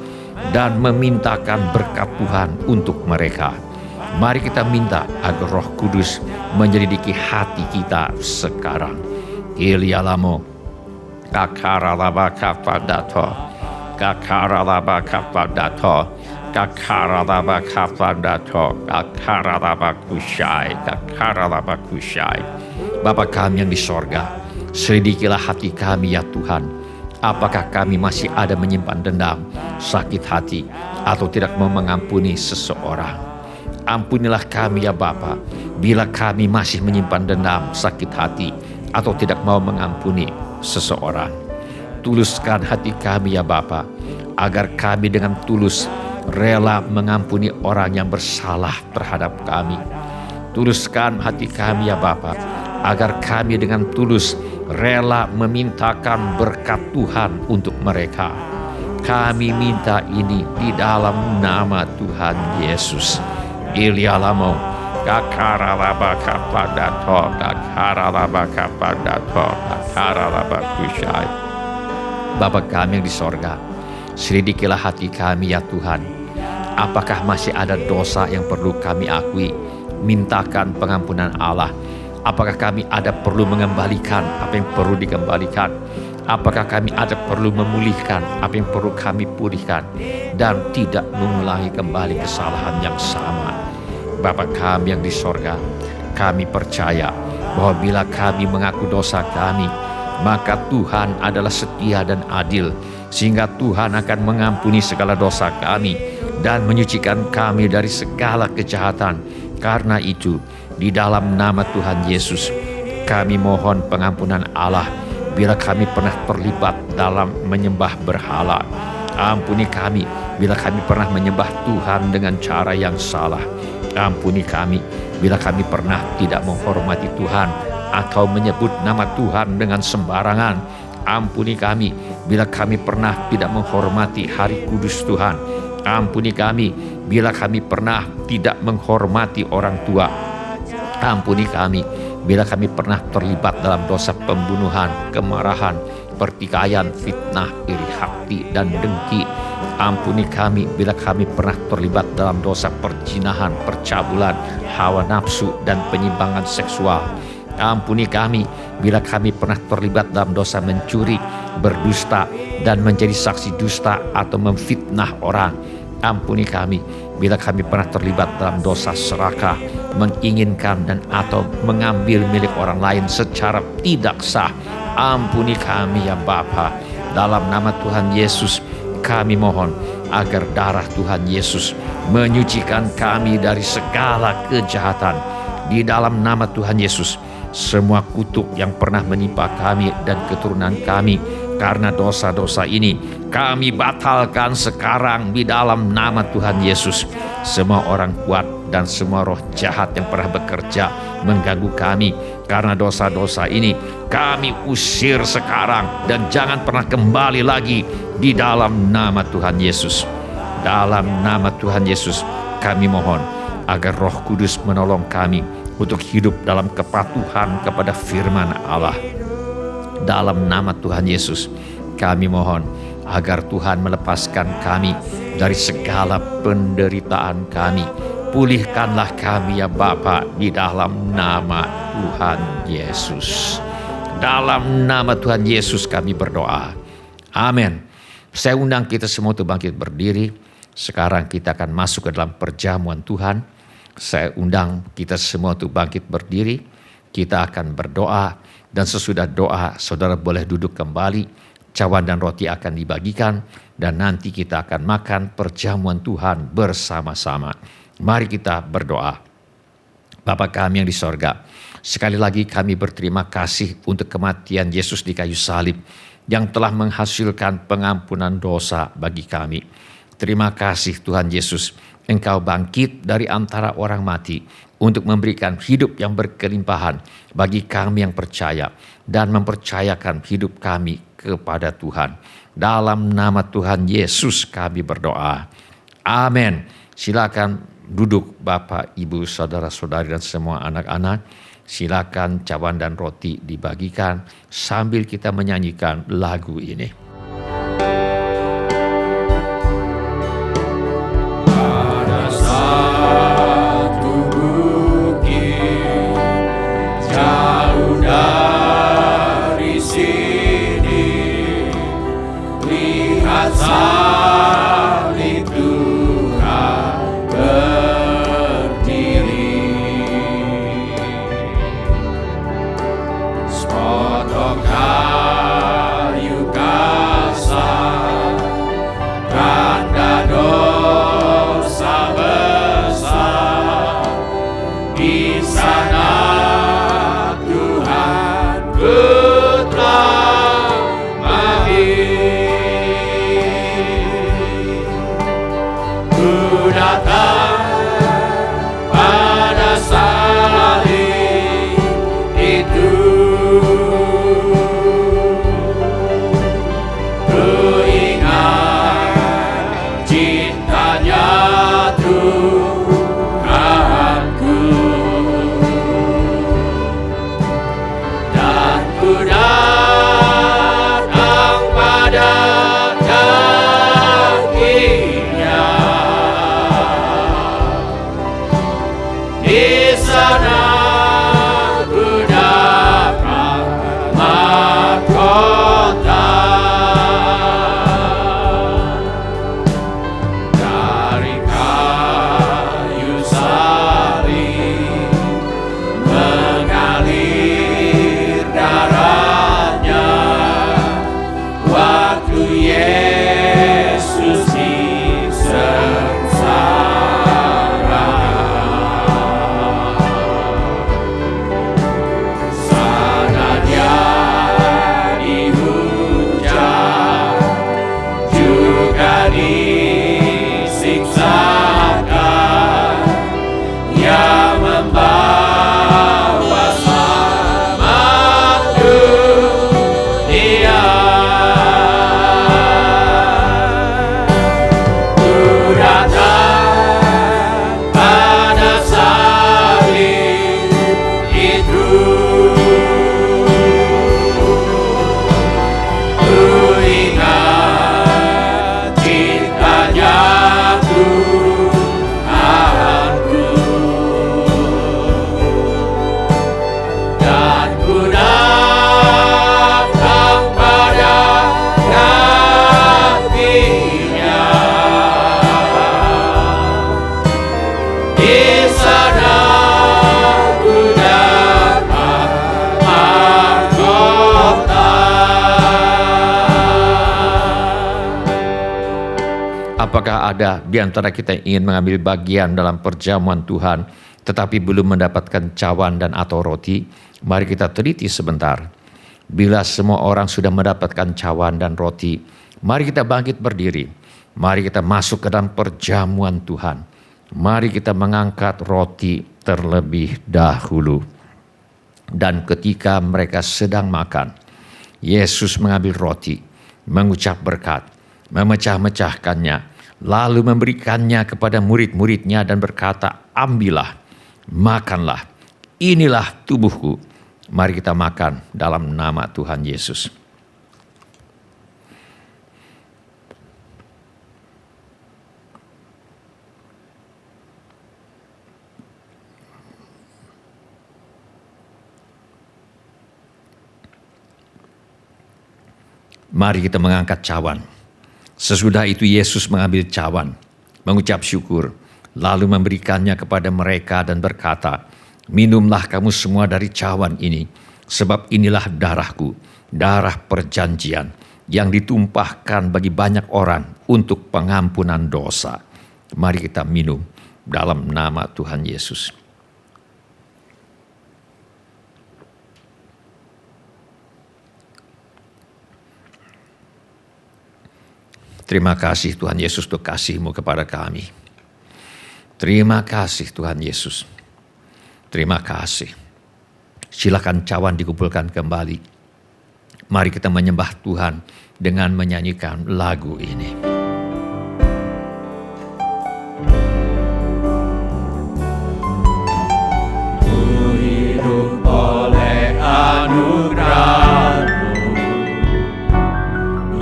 dan memintakan berkat Tuhan untuk mereka. Mari kita minta agar Roh Kudus menyelidiki hati kita sekarang. Ilialamo, kakaralabakapadato, kakaralabakapadato, kakaralabakapadato, kakaralabakkusyai, kakaralabakkusyai. Bapa kami yang di sorga, selidikilah hati kami ya Tuhan. Apakah kami masih ada menyimpan dendam, sakit hati, atau tidak mau mengampuni seseorang? Ampunilah kami ya Bapa, bila kami masih menyimpan dendam, sakit hati, atau tidak mau mengampuni seseorang. Tuluskan hati kami ya Bapa, agar kami dengan tulus rela mengampuni orang yang bersalah terhadap kami. Tuluskan hati kami ya Bapa, agar kami dengan tulus rela memintakan berkat Tuhan untuk mereka. Kami minta ini di dalam nama Tuhan Yesus. Ilialamo, kakaralabakapadato, kakaralabakapadato, kakaralabakkusyai. Bapa kami yang di sorga, selidikilah hati kami ya Tuhan. Apakah masih ada dosa yang perlu kami akui? Mintakan pengampunan Allah. Apakah kami ada perlu mengembalikan apa yang perlu dikembalikan? Apakah kami ada perlu memulihkan apa yang perlu kami pulihkan? Dan tidak mengulangi kembali kesalahan yang sama. Bapa kami yang di sorga, kami percaya bahwa bila kami mengaku dosa kami, maka Tuhan adalah setia dan adil, sehingga Tuhan akan mengampuni segala dosa kami dan menyucikan kami dari segala kejahatan. Karena itu, di dalam nama Tuhan Yesus, kami mohon pengampunan Allah bila kami pernah terlibat dalam menyembah berhala. Ampuni kami bila kami pernah menyembah Tuhan dengan cara yang salah. Ampuni kami bila kami pernah tidak menghormati Tuhan atau menyebut nama Tuhan dengan sembarangan. Ampuni kami bila kami pernah tidak menghormati hari kudus Tuhan. Ampuni kami bila kami pernah tidak menghormati orang tua. Ampuni kami bila kami pernah terlibat dalam dosa pembunuhan, kemarahan, pertikaian, fitnah, iri hati, dan dengki. Ampuni kami bila kami pernah terlibat dalam dosa perzinahan, percabulan, hawa nafsu, dan penyimpangan seksual. Ampuni kami bila kami pernah terlibat dalam dosa mencuri, berdusta, dan menjadi saksi dusta atau memfitnah orang. Ampuni kami bila kami pernah terlibat dalam dosa serakah, menginginkan dan atau mengambil milik orang lain secara tidak sah. Ampuni kami ya Bapa. Dalam nama Tuhan Yesus, kami mohon agar darah Tuhan Yesus menyucikan kami dari segala kejahatan. Di dalam nama Tuhan Yesus, semua kutuk yang pernah menimpa kami dan keturunan kami karena dosa-dosa ini, kami batalkan sekarang di dalam nama Tuhan Yesus. Semua orang kuat dan semua roh jahat yang pernah bekerja mengganggu kami karena dosa-dosa ini, kami usir sekarang dan jangan pernah kembali lagi di dalam nama Tuhan Yesus. Dalam nama Tuhan Yesus, kami mohon agar Roh Kudus menolong kami untuk hidup dalam kepatuhan kepada firman Allah. Dalam nama Tuhan Yesus, kami mohon agar Tuhan melepaskan kami dari segala penderitaan kami. Pulihkanlah kami ya Bapa, di dalam nama Tuhan Yesus. Dalam nama Tuhan Yesus kami berdoa. Amin. Saya undang kita semua untuk bangkit berdiri. Sekarang kita akan masuk ke dalam perjamuan Tuhan. Saya undang kita semua untuk bangkit berdiri. Kita akan berdoa, dan sesudah doa saudara boleh duduk kembali. Cawan dan roti akan dibagikan, dan nanti kita akan makan perjamuan Tuhan bersama-sama. Mari kita berdoa. Bapa kami yang di sorga, sekali lagi kami berterima kasih untuk kematian Yesus di kayu salib yang telah menghasilkan pengampunan dosa bagi kami. Terima kasih Tuhan Yesus, Engkau bangkit dari antara orang mati untuk memberikan hidup yang berkelimpahan bagi kami yang percaya dan mempercayakan hidup kami kepada Tuhan. Dalam nama Tuhan Yesus kami berdoa. Amin. Silakan duduk Bapak, Ibu, saudara-saudari dan semua anak-anak. Silakan cawan dan roti dibagikan sambil kita menyanyikan lagu ini. Apakah ada di antara kita yang ingin mengambil bagian dalam perjamuan Tuhan tetapi belum mendapatkan cawan dan atau roti? Mari kita teliti sebentar. Bila semua orang sudah mendapatkan cawan dan roti, mari kita bangkit berdiri. Mari kita masuk ke dalam perjamuan Tuhan. Mari kita mengangkat roti terlebih dahulu. Dan ketika mereka sedang makan, Yesus mengambil roti, mengucap berkat, memecah-mecahkannya, lalu memberikannya kepada murid-muridnya dan berkata, ambillah, makanlah, inilah tubuhku. Mari kita makan dalam nama Tuhan Yesus. Mari kita mengangkat cawan. Sesudah itu Yesus mengambil cawan, mengucap syukur, lalu memberikannya kepada mereka dan berkata, "Minumlah kamu semua dari cawan ini, sebab inilah darahku, darah perjanjian, yang ditumpahkan bagi banyak orang untuk pengampunan dosa." Mari kita minum dalam nama Tuhan Yesus. Terima kasih Tuhan Yesus untuk kasih-Mu kepada kami. Terima kasih Tuhan Yesus. Terima kasih. Silakan cawan dikumpulkan kembali. Mari kita menyembah Tuhan dengan menyanyikan lagu ini. Ku hidup oleh anugerah-Mu,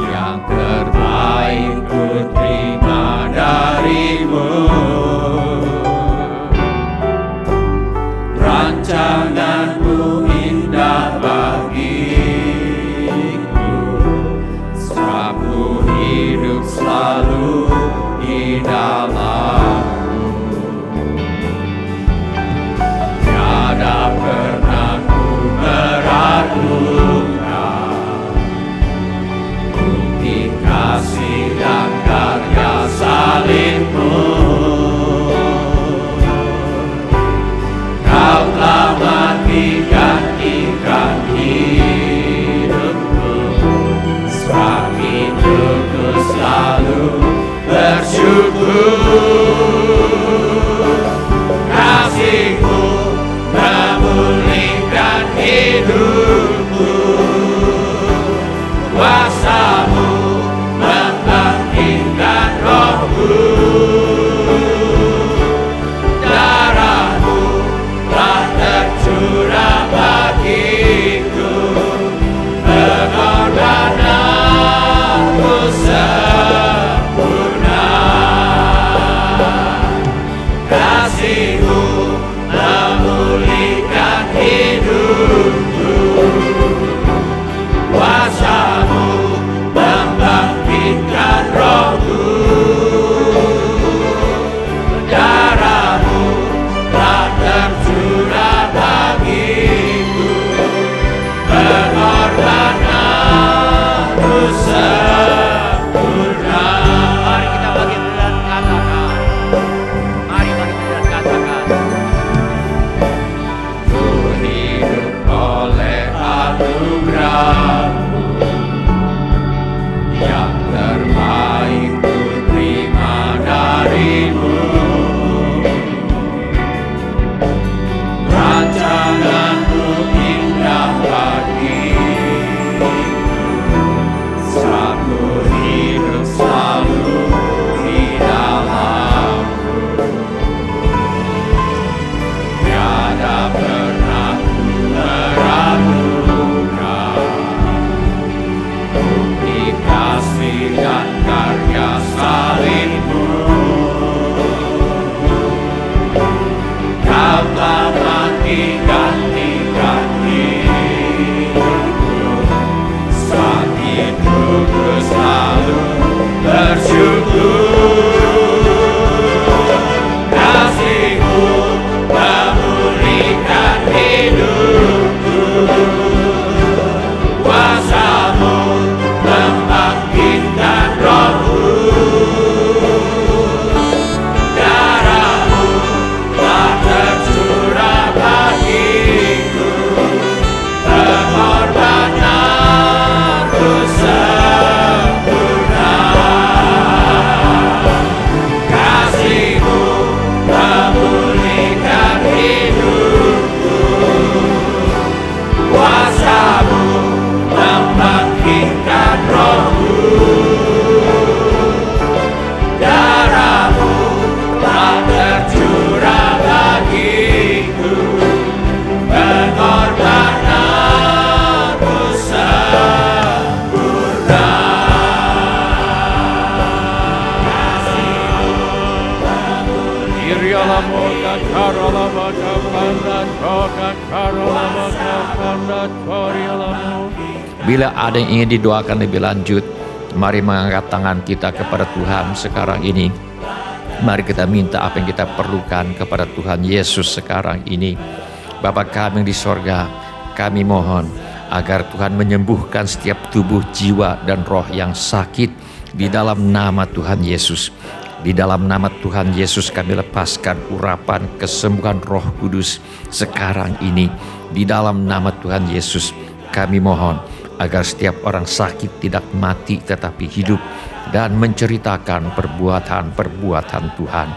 yang terbaik ku terima dari-Mu. Rancangan-Mu indah bagiku, sebab ku hidup selalu di dalam-Mu. Tiada pernah ku meragukan bukti kasih dan karya salib-Mu. Kau telah mati gantikan hidupku, sebab itu ku selalu bersyukur. Kasih-Mu memulihkan hidupku, kuasa-Mu membangkitkan rohku. Darah-Mu telah tercurah bagiku, pengorbananmu sempurna. Kasih-Mu memulihkan hidupku, kuasa-Mu membangkitkan rohku. Darah-Mu telah tercurah bagiku, pengorbananmu sempurna. Mari kita bagi dan katakan. Mari bagi dan katakan. Ku hidup oleh anugerah-Mu, yang terbaik ku terima dari-Mu. Rancangan-Mu indah bagiku, sebab ku hidup selalu di dalam-Mu. Tiada pernah ku meragukan bukti kasih dan karya salib-Mu. Kau telah mati gantikan hidupku, saat itu ku selalu bersyukur. Kasih-Mu memulihkan hidupku, kuasa-Mu membangkitkan rohku. Darah-Mu telah tercurah bagiku, pengorbananmu sempurna. Kasih-Mu memulihkan hidupku, kuasa-Mu membangkitkan rohku. Darah-Mu telah tercurah bagiku, pengorbananmu sempurna. Irialamoka karalamaka panda koka karalamaka panda korialamo. Bila ada yang ingin didoakan lebih lanjut, mari mengangkat tangan kita kepada Tuhan sekarang ini. Mari kita minta apa yang kita perlukan kepada Tuhan Yesus sekarang ini. Bapa kami yang di sorga, kami mohon agar Tuhan menyembuhkan setiap tubuh, jiwa, dan roh yang sakit di dalam nama Tuhan Yesus. Di dalam nama Tuhan Yesus kami lepaskan urapan kesembuhan Roh Kudus sekarang ini. Di dalam nama Tuhan Yesus kami mohon agar setiap orang sakit tidak mati tetapi hidup dan menceritakan perbuatan-perbuatan Tuhan.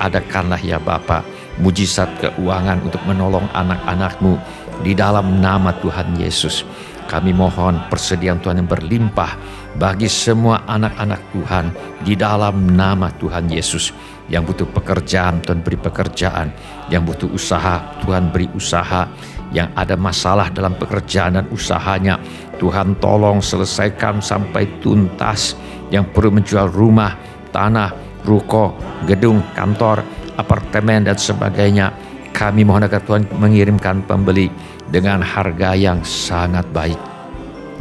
Adakanlah ya Bapa mujizat keuangan untuk menolong anak-anak-Mu di dalam nama Tuhan Yesus. Kami mohon persediaan Tuhan yang berlimpah bagi semua anak-anak Tuhan di dalam nama Tuhan Yesus. Yang butuh pekerjaan, Tuhan beri pekerjaan. Yang butuh usaha, Tuhan beri usaha. Yang ada masalah dalam pekerjaan dan usahanya, Tuhan tolong selesaikan sampai tuntas. Yang perlu menjual rumah, tanah, ruko, gedung, kantor, apartemen, dan sebagainya, kami mohon agar Tuhan mengirimkan pembeli dengan harga yang sangat baik.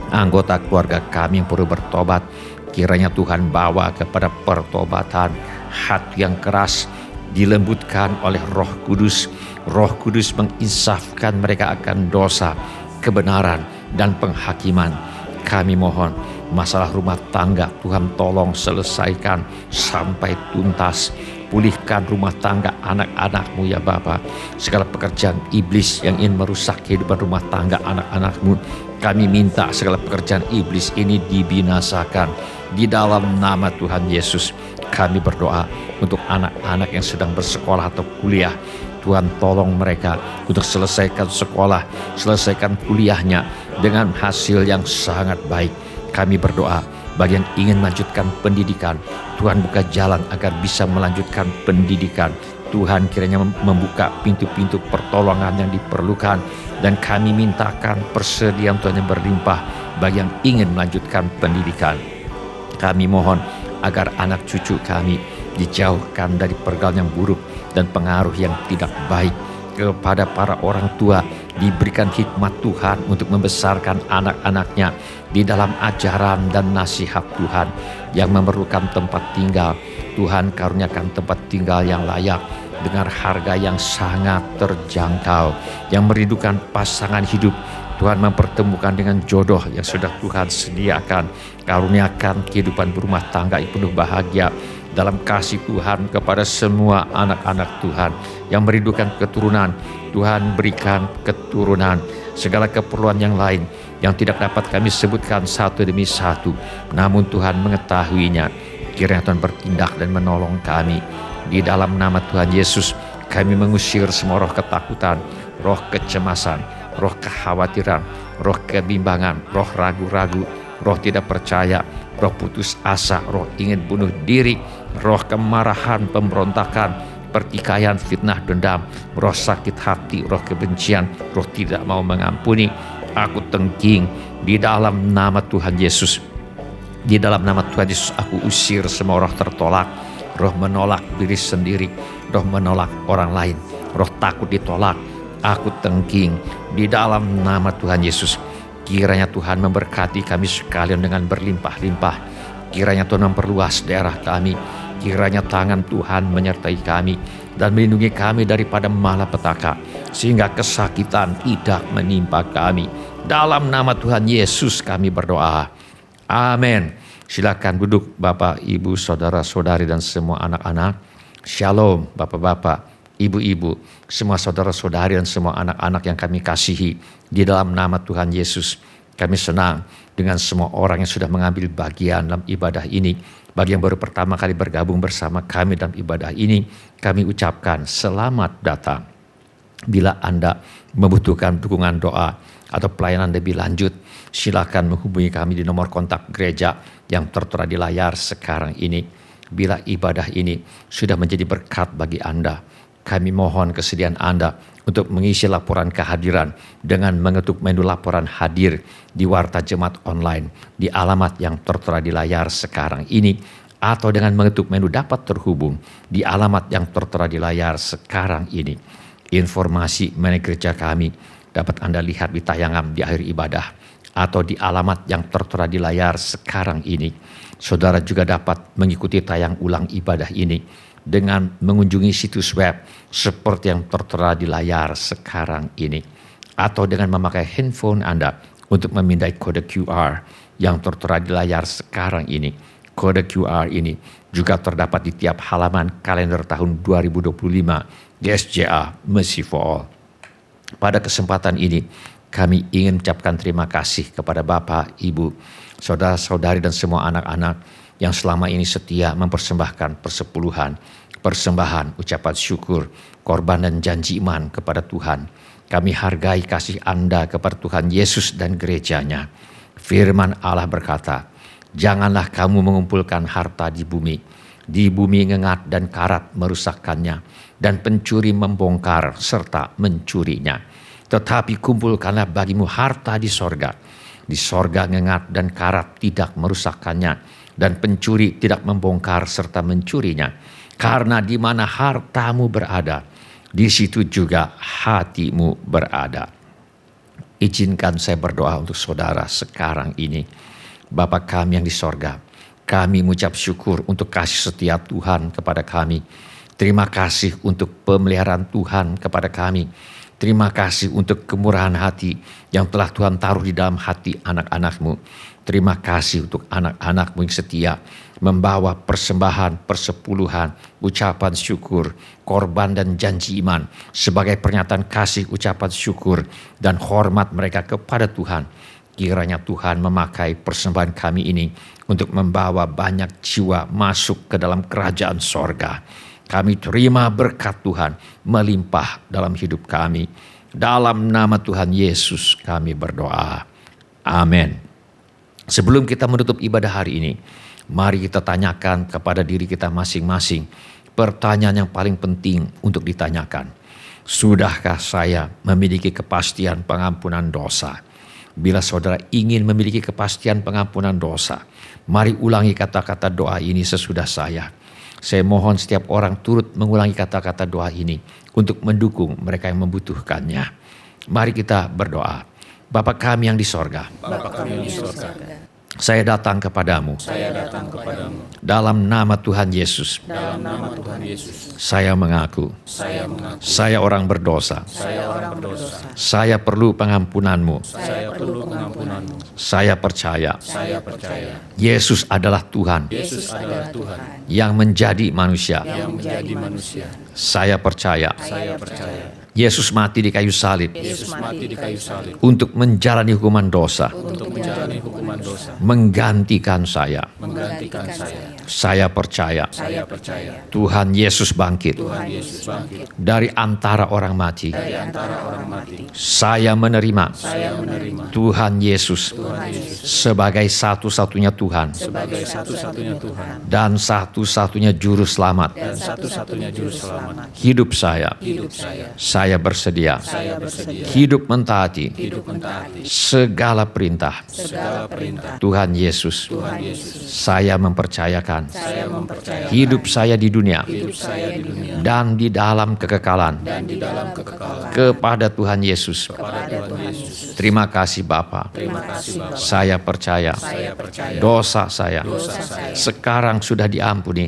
Anggota keluarga kami yang perlu bertobat, kiranya Tuhan bawa kepada pertobatan. Hati yang keras dilembutkan oleh Roh Kudus. Roh Kudus menginsafkan mereka akan dosa, kebenaran, dan penghakiman. Kami mohon masalah rumah tangga Tuhan tolong selesaikan sampai tuntas. Pulihkan rumah tangga anak-anak-Mu ya Bapa. Segala pekerjaan iblis yang ingin merusak kehidupan rumah tangga anak-anak-Mu, kami minta segala pekerjaan iblis ini dibinasakan di dalam nama Tuhan Yesus. Kami berdoa untuk anak-anak yang sedang bersekolah atau kuliah. Tuhan tolong mereka untuk selesaikan sekolah, selesaikan kuliahnya dengan hasil yang sangat baik. Kami berdoa bagi yang ingin melanjutkan pendidikan, Tuhan buka jalan agar bisa melanjutkan pendidikan. Tuhan kiranya membuka pintu-pintu pertolongan yang diperlukan. Dan kami mintakan persediaan Tuhan yang berlimpah bagi yang ingin melanjutkan pendidikan. Kami mohon agar anak cucu kami dijauhkan dari pergaulan yang buruk dan pengaruh yang tidak baik. Kepada para orang tua diberikan hikmat Tuhan untuk membesarkan anak-anaknya di dalam ajaran dan nasihat Tuhan. Yang memerlukan tempat tinggal, Tuhan karuniakan tempat tinggal yang layak dengan harga yang sangat terjangkau. Yang merindukan pasangan hidup, Tuhan mempertemukan dengan jodoh yang sudah Tuhan sediakan. Karuniakan kehidupan berumah tangga yang penuh bahagia dalam kasih Tuhan kepada semua anak-anak Tuhan yang merindukan keturunan. Tuhan berikan keturunan. Segala keperluan yang lain yang tidak dapat kami sebutkan satu demi satu, namun Tuhan mengetahuinya. Kiranya Tuhan bertindak dan menolong kami. Di dalam nama Tuhan Yesus kami mengusir semua roh ketakutan, roh kecemasan, roh kekhawatiran, roh kebimbangan, roh ragu-ragu, roh tidak percaya, roh putus asa, roh ingin bunuh diri, roh kemarahan, pemberontakan, pertikaian, fitnah, dendam, roh sakit hati, roh kebencian, roh tidak mau mengampuni. Aku tengking di dalam nama Tuhan Yesus. Di dalam nama Tuhan Yesus aku usir semua roh tertolak, roh menolak diri sendiri, roh menolak orang lain, roh takut ditolak. Aku tengking di dalam nama Tuhan Yesus. Kiranya Tuhan memberkati kami sekalian dengan berlimpah-limpah. Kiranya Tuhan memperluas daerah kami. Kiranya tangan Tuhan menyertai kami dan melindungi kami daripada malapetaka, sehingga kesakitan tidak menimpa kami. Dalam nama Tuhan Yesus kami berdoa. Amin. Silakan duduk Bapak, Ibu, saudara-saudari dan semua anak-anak. Shalom Bapak-bapak, Ibu-ibu, semua saudara-saudari dan semua anak-anak yang kami kasihi. Di dalam nama Tuhan Yesus, kami senang dengan semua orang yang sudah mengambil bagian dalam ibadah ini. Bagi yang baru pertama kali bergabung bersama kami dalam ibadah ini, kami ucapkan selamat datang. Bila Anda membutuhkan dukungan doa atau pelayanan lebih lanjut, silakan menghubungi kami di nomor kontak gereja yang tertera di layar sekarang ini. Bila ibadah ini sudah menjadi berkat bagi Anda, kami mohon kesediaan Anda untuk mengisi laporan kehadiran dengan mengetuk menu laporan hadir di Warta Jemaat Online di alamat yang tertera di layar sekarang ini, atau dengan mengetuk menu dapat terhubung di alamat yang tertera di layar sekarang ini. Informasi mengenai gereja kami dapat Anda lihat di tayangan di akhir ibadah. atau di alamat yang tertera di layar sekarang ini. Saudara juga dapat mengikuti tayang ulang ibadah ini dengan mengunjungi situs web seperti yang tertera di layar sekarang ini, atau dengan memakai handphone Anda untuk memindai kode QR yang tertera di layar sekarang ini. Kode QR ini juga terdapat di tiap halaman kalender tahun 2025 GSJA Mercy for All. Pada kesempatan ini, kami ingin mengucapkan terima kasih kepada Bapak, Ibu, saudara-saudari dan semua anak-anak yang selama ini setia mempersembahkan persepuluhan, persembahan, ucapan syukur, korban dan janji iman kepada Tuhan. Kami hargai kasih Anda kepada Tuhan Yesus dan gerejanya. Firman Allah berkata, janganlah kamu mengumpulkan harta di bumi. Di bumi ngengat dan karat merusakkannya, dan pencuri membongkar serta mencurinya. Tetapi kumpulkanlah bagimu harta di sorga. Di sorga ngengat dan karat tidak merusakkannya, dan pencuri tidak membongkar serta mencurinya. Karena di mana hartamu berada, di situ juga hatimu berada. Izinkan saya berdoa untuk saudara sekarang ini. Bapa kami yang di sorga, kami mengucap syukur untuk kasih setia Tuhan kepada kami. Terima kasih untuk pemeliharaan Tuhan kepada kami. Terima kasih untuk kemurahan hati yang telah Tuhan taruh di dalam hati anak-anak-Mu. Terima kasih untuk anak-anak-Mu yang setia membawa persembahan, persepuluhan, ucapan syukur, korban dan janji iman sebagai pernyataan kasih, ucapan syukur dan hormat mereka kepada Tuhan. Kiranya Tuhan memakai persembahan kami ini untuk membawa banyak jiwa masuk ke dalam kerajaan sorga. Kami terima berkat Tuhan melimpah dalam hidup kami. Dalam nama Tuhan Yesus kami berdoa. Amin. Sebelum kita menutup ibadah hari ini, mari kita tanyakan kepada diri kita masing-masing pertanyaan yang paling penting untuk ditanyakan. Sudahkah saya memiliki kepastian pengampunan dosa? Bila saudara ingin memiliki kepastian pengampunan dosa, mari ulangi kata-kata doa ini sesudah saya. Saya mohon setiap orang turut mengulangi kata-kata doa ini untuk mendukung mereka yang membutuhkannya. Mari kita berdoa. Bapa kami yang di sorga, saya datang kepadamu. Dalam nama Tuhan Yesus. Saya mengaku. Saya orang berdosa. Saya perlu pengampunan-Mu. Saya percaya. Yesus adalah Tuhan. Yang menjadi manusia. Saya percaya. Yesus mati di kayu salib. Untuk menjalani hukuman dosa. Menggantikan saya. Saya percaya. Tuhan Yesus bangkit. Dari antara orang mati. Saya menerima. Tuhan Yesus sebagai satu-satunya Tuhan. Dan satu-satunya juru selamat. Hidup saya bersedia. Hidup mentaati. Segala perintah. Tuhan Yesus. Saya mempercayakan. Hidup saya di dunia. Dan di dalam kekekalan. Kepada Tuhan Yesus. Terima kasih Bapa. Saya percaya. Dosa saya. Sekarang sudah diampuni.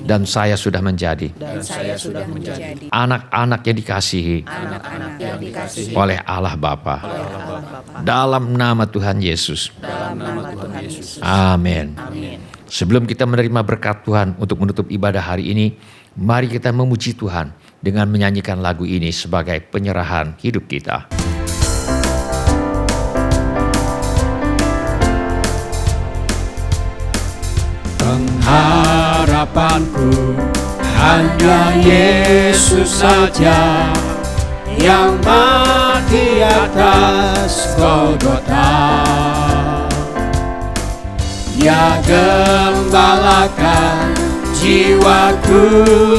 Dan saya sudah menjadi. Anak-anak yang dikasihi oleh Allah Bapa. Dalam nama Tuhan Yesus. Amin. Sebelum kita menerima berkat Tuhan untuk menutup ibadah hari ini, mari kita memuji Tuhan dengan menyanyikan lagu ini sebagai penyerahan hidup kita. Pengharapanku hanya Yesus saja yang mati atas Golgota. Dia gembalakan jiwaku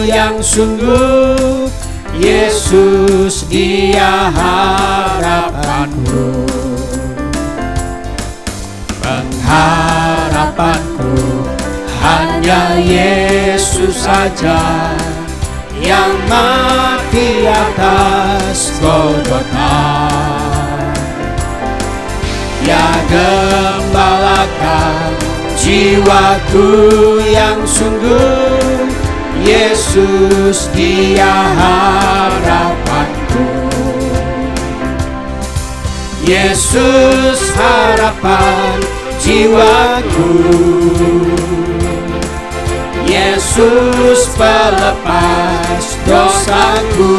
yang sungguh. Yesus dia harapanku. Pengharapanku hanya Yesus saja yang mati atas Golgota. Ya gembalakan jiwaku yang sungguh, Yesus Dia harapanku. Yesus harapan jiwaku, Yesus pelepas dosaku.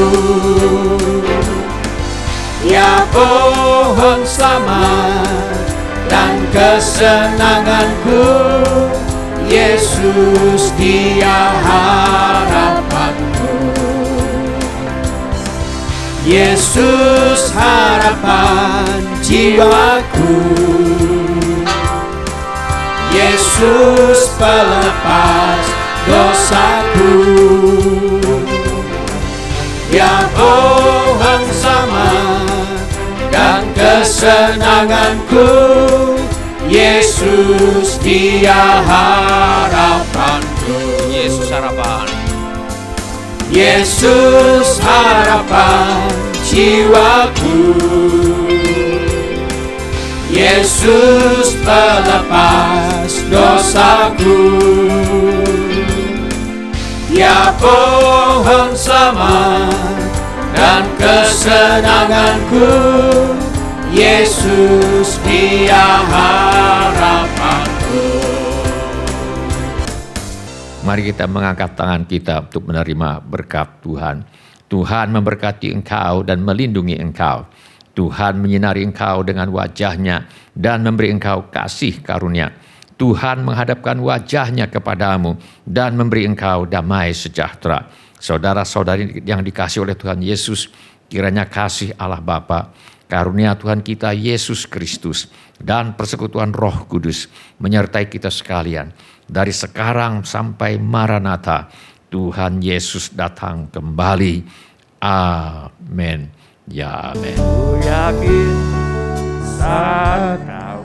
Ya pohon selamat dan kesenanganku, Yesus Dia harapanku. Yesus harapan jiwaku, Yesus pelepas dosaku. Ya pohon selamat dan kesenanganku, Yesus Dia harapanku. Yesus harapan. Yesus harapan jiwaku, Yesus pelepas dosaku. Ya pohon selamat dan kesenanganku, Yesus Dia harapanku. Mari kita mengangkat tangan kita untuk menerima berkat Tuhan. Tuhan memberkati engkau dan melindungi engkau. Tuhan menyinari engkau dengan wajah-Nya dan memberi engkau kasih karunia. Tuhan menghadapkan wajah-Nya kepadamu dan memberi engkau damai sejahtera. Saudara-saudari yang dikasihi oleh Tuhan Yesus, kiranya kasih Allah Bapa, karunia Tuhan kita Yesus Kristus, dan persekutuan Roh Kudus menyertai kita sekalian. Dari sekarang sampai Maranatha, Tuhan Yesus datang kembali. Amin. Ya, amin. Ku yakin saat kau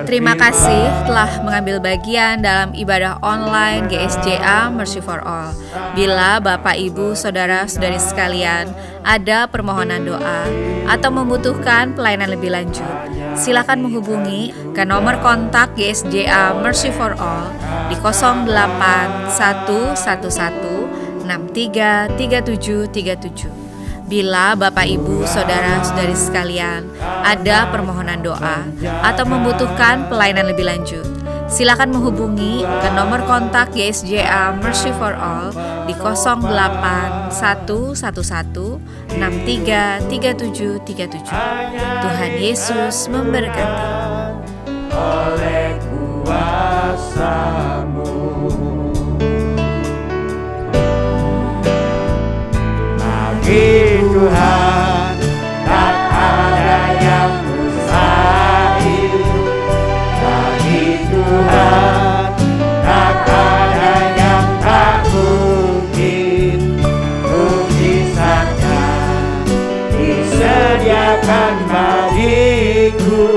Terima kasih telah mengambil bagian dalam ibadah online GSJA Mercy for All. Bila Bapak, Ibu, Saudara-saudari sekalian ada permohonan doa atau membutuhkan pelayanan lebih lanjut, silakan menghubungi ke nomor kontak GSJA Mercy for All di 0811633737. Bila Bapak, Ibu, Saudara-saudari sekalian ada permohonan doa atau membutuhkan pelayanan lebih lanjut, silakan menghubungi ke nomor kontak GSJA Mercy for All di 0811633737. Tuhan Yesus memberkati. oleh kuasa-Mu. Bagi Tuhan tak ada yang mustahil. Bagi Tuhan tak ada yang tak mungkin. Mujizatnya disediakan bagiku.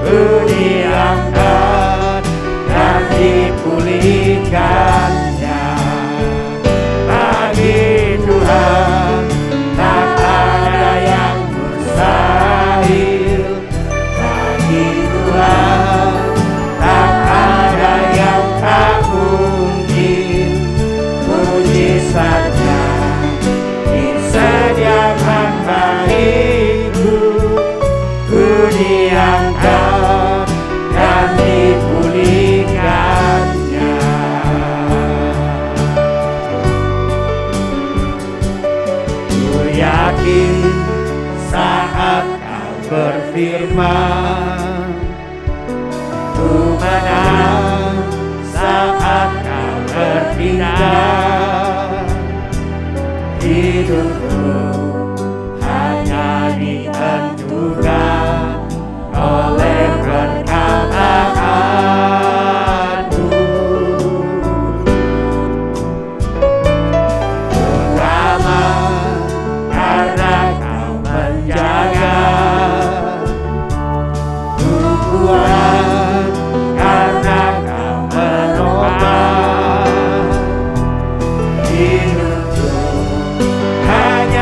Ku diangkat dan dipulihkannya. Bagi Tuhan tak ada yang mustahil. Bagi Tuhan tak ada yang tak mungkin. Mujizatnya disediakan bagiku. Ku diangkat dan dipulihkannya. Ku yakin saat kau berfirman, ku menang saat kau bertindak. Hidupku hanya ditentukan oleh perkataanmu. Terutama karena kau menjaga. Ku kuat karena kau menopang. Hidupku hanya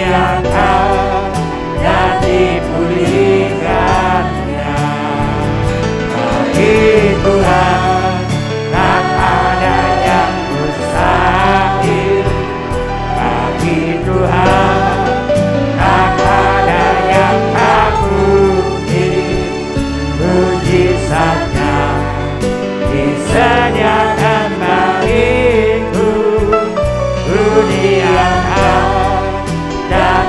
diangkat dan dipulihkannya. Bagi Tuhan tak ada yang mustahil. Bagi Tuhan tak ada yang tak mungkin. Mujizatnya disediakan bagiku. Ku diangkat dan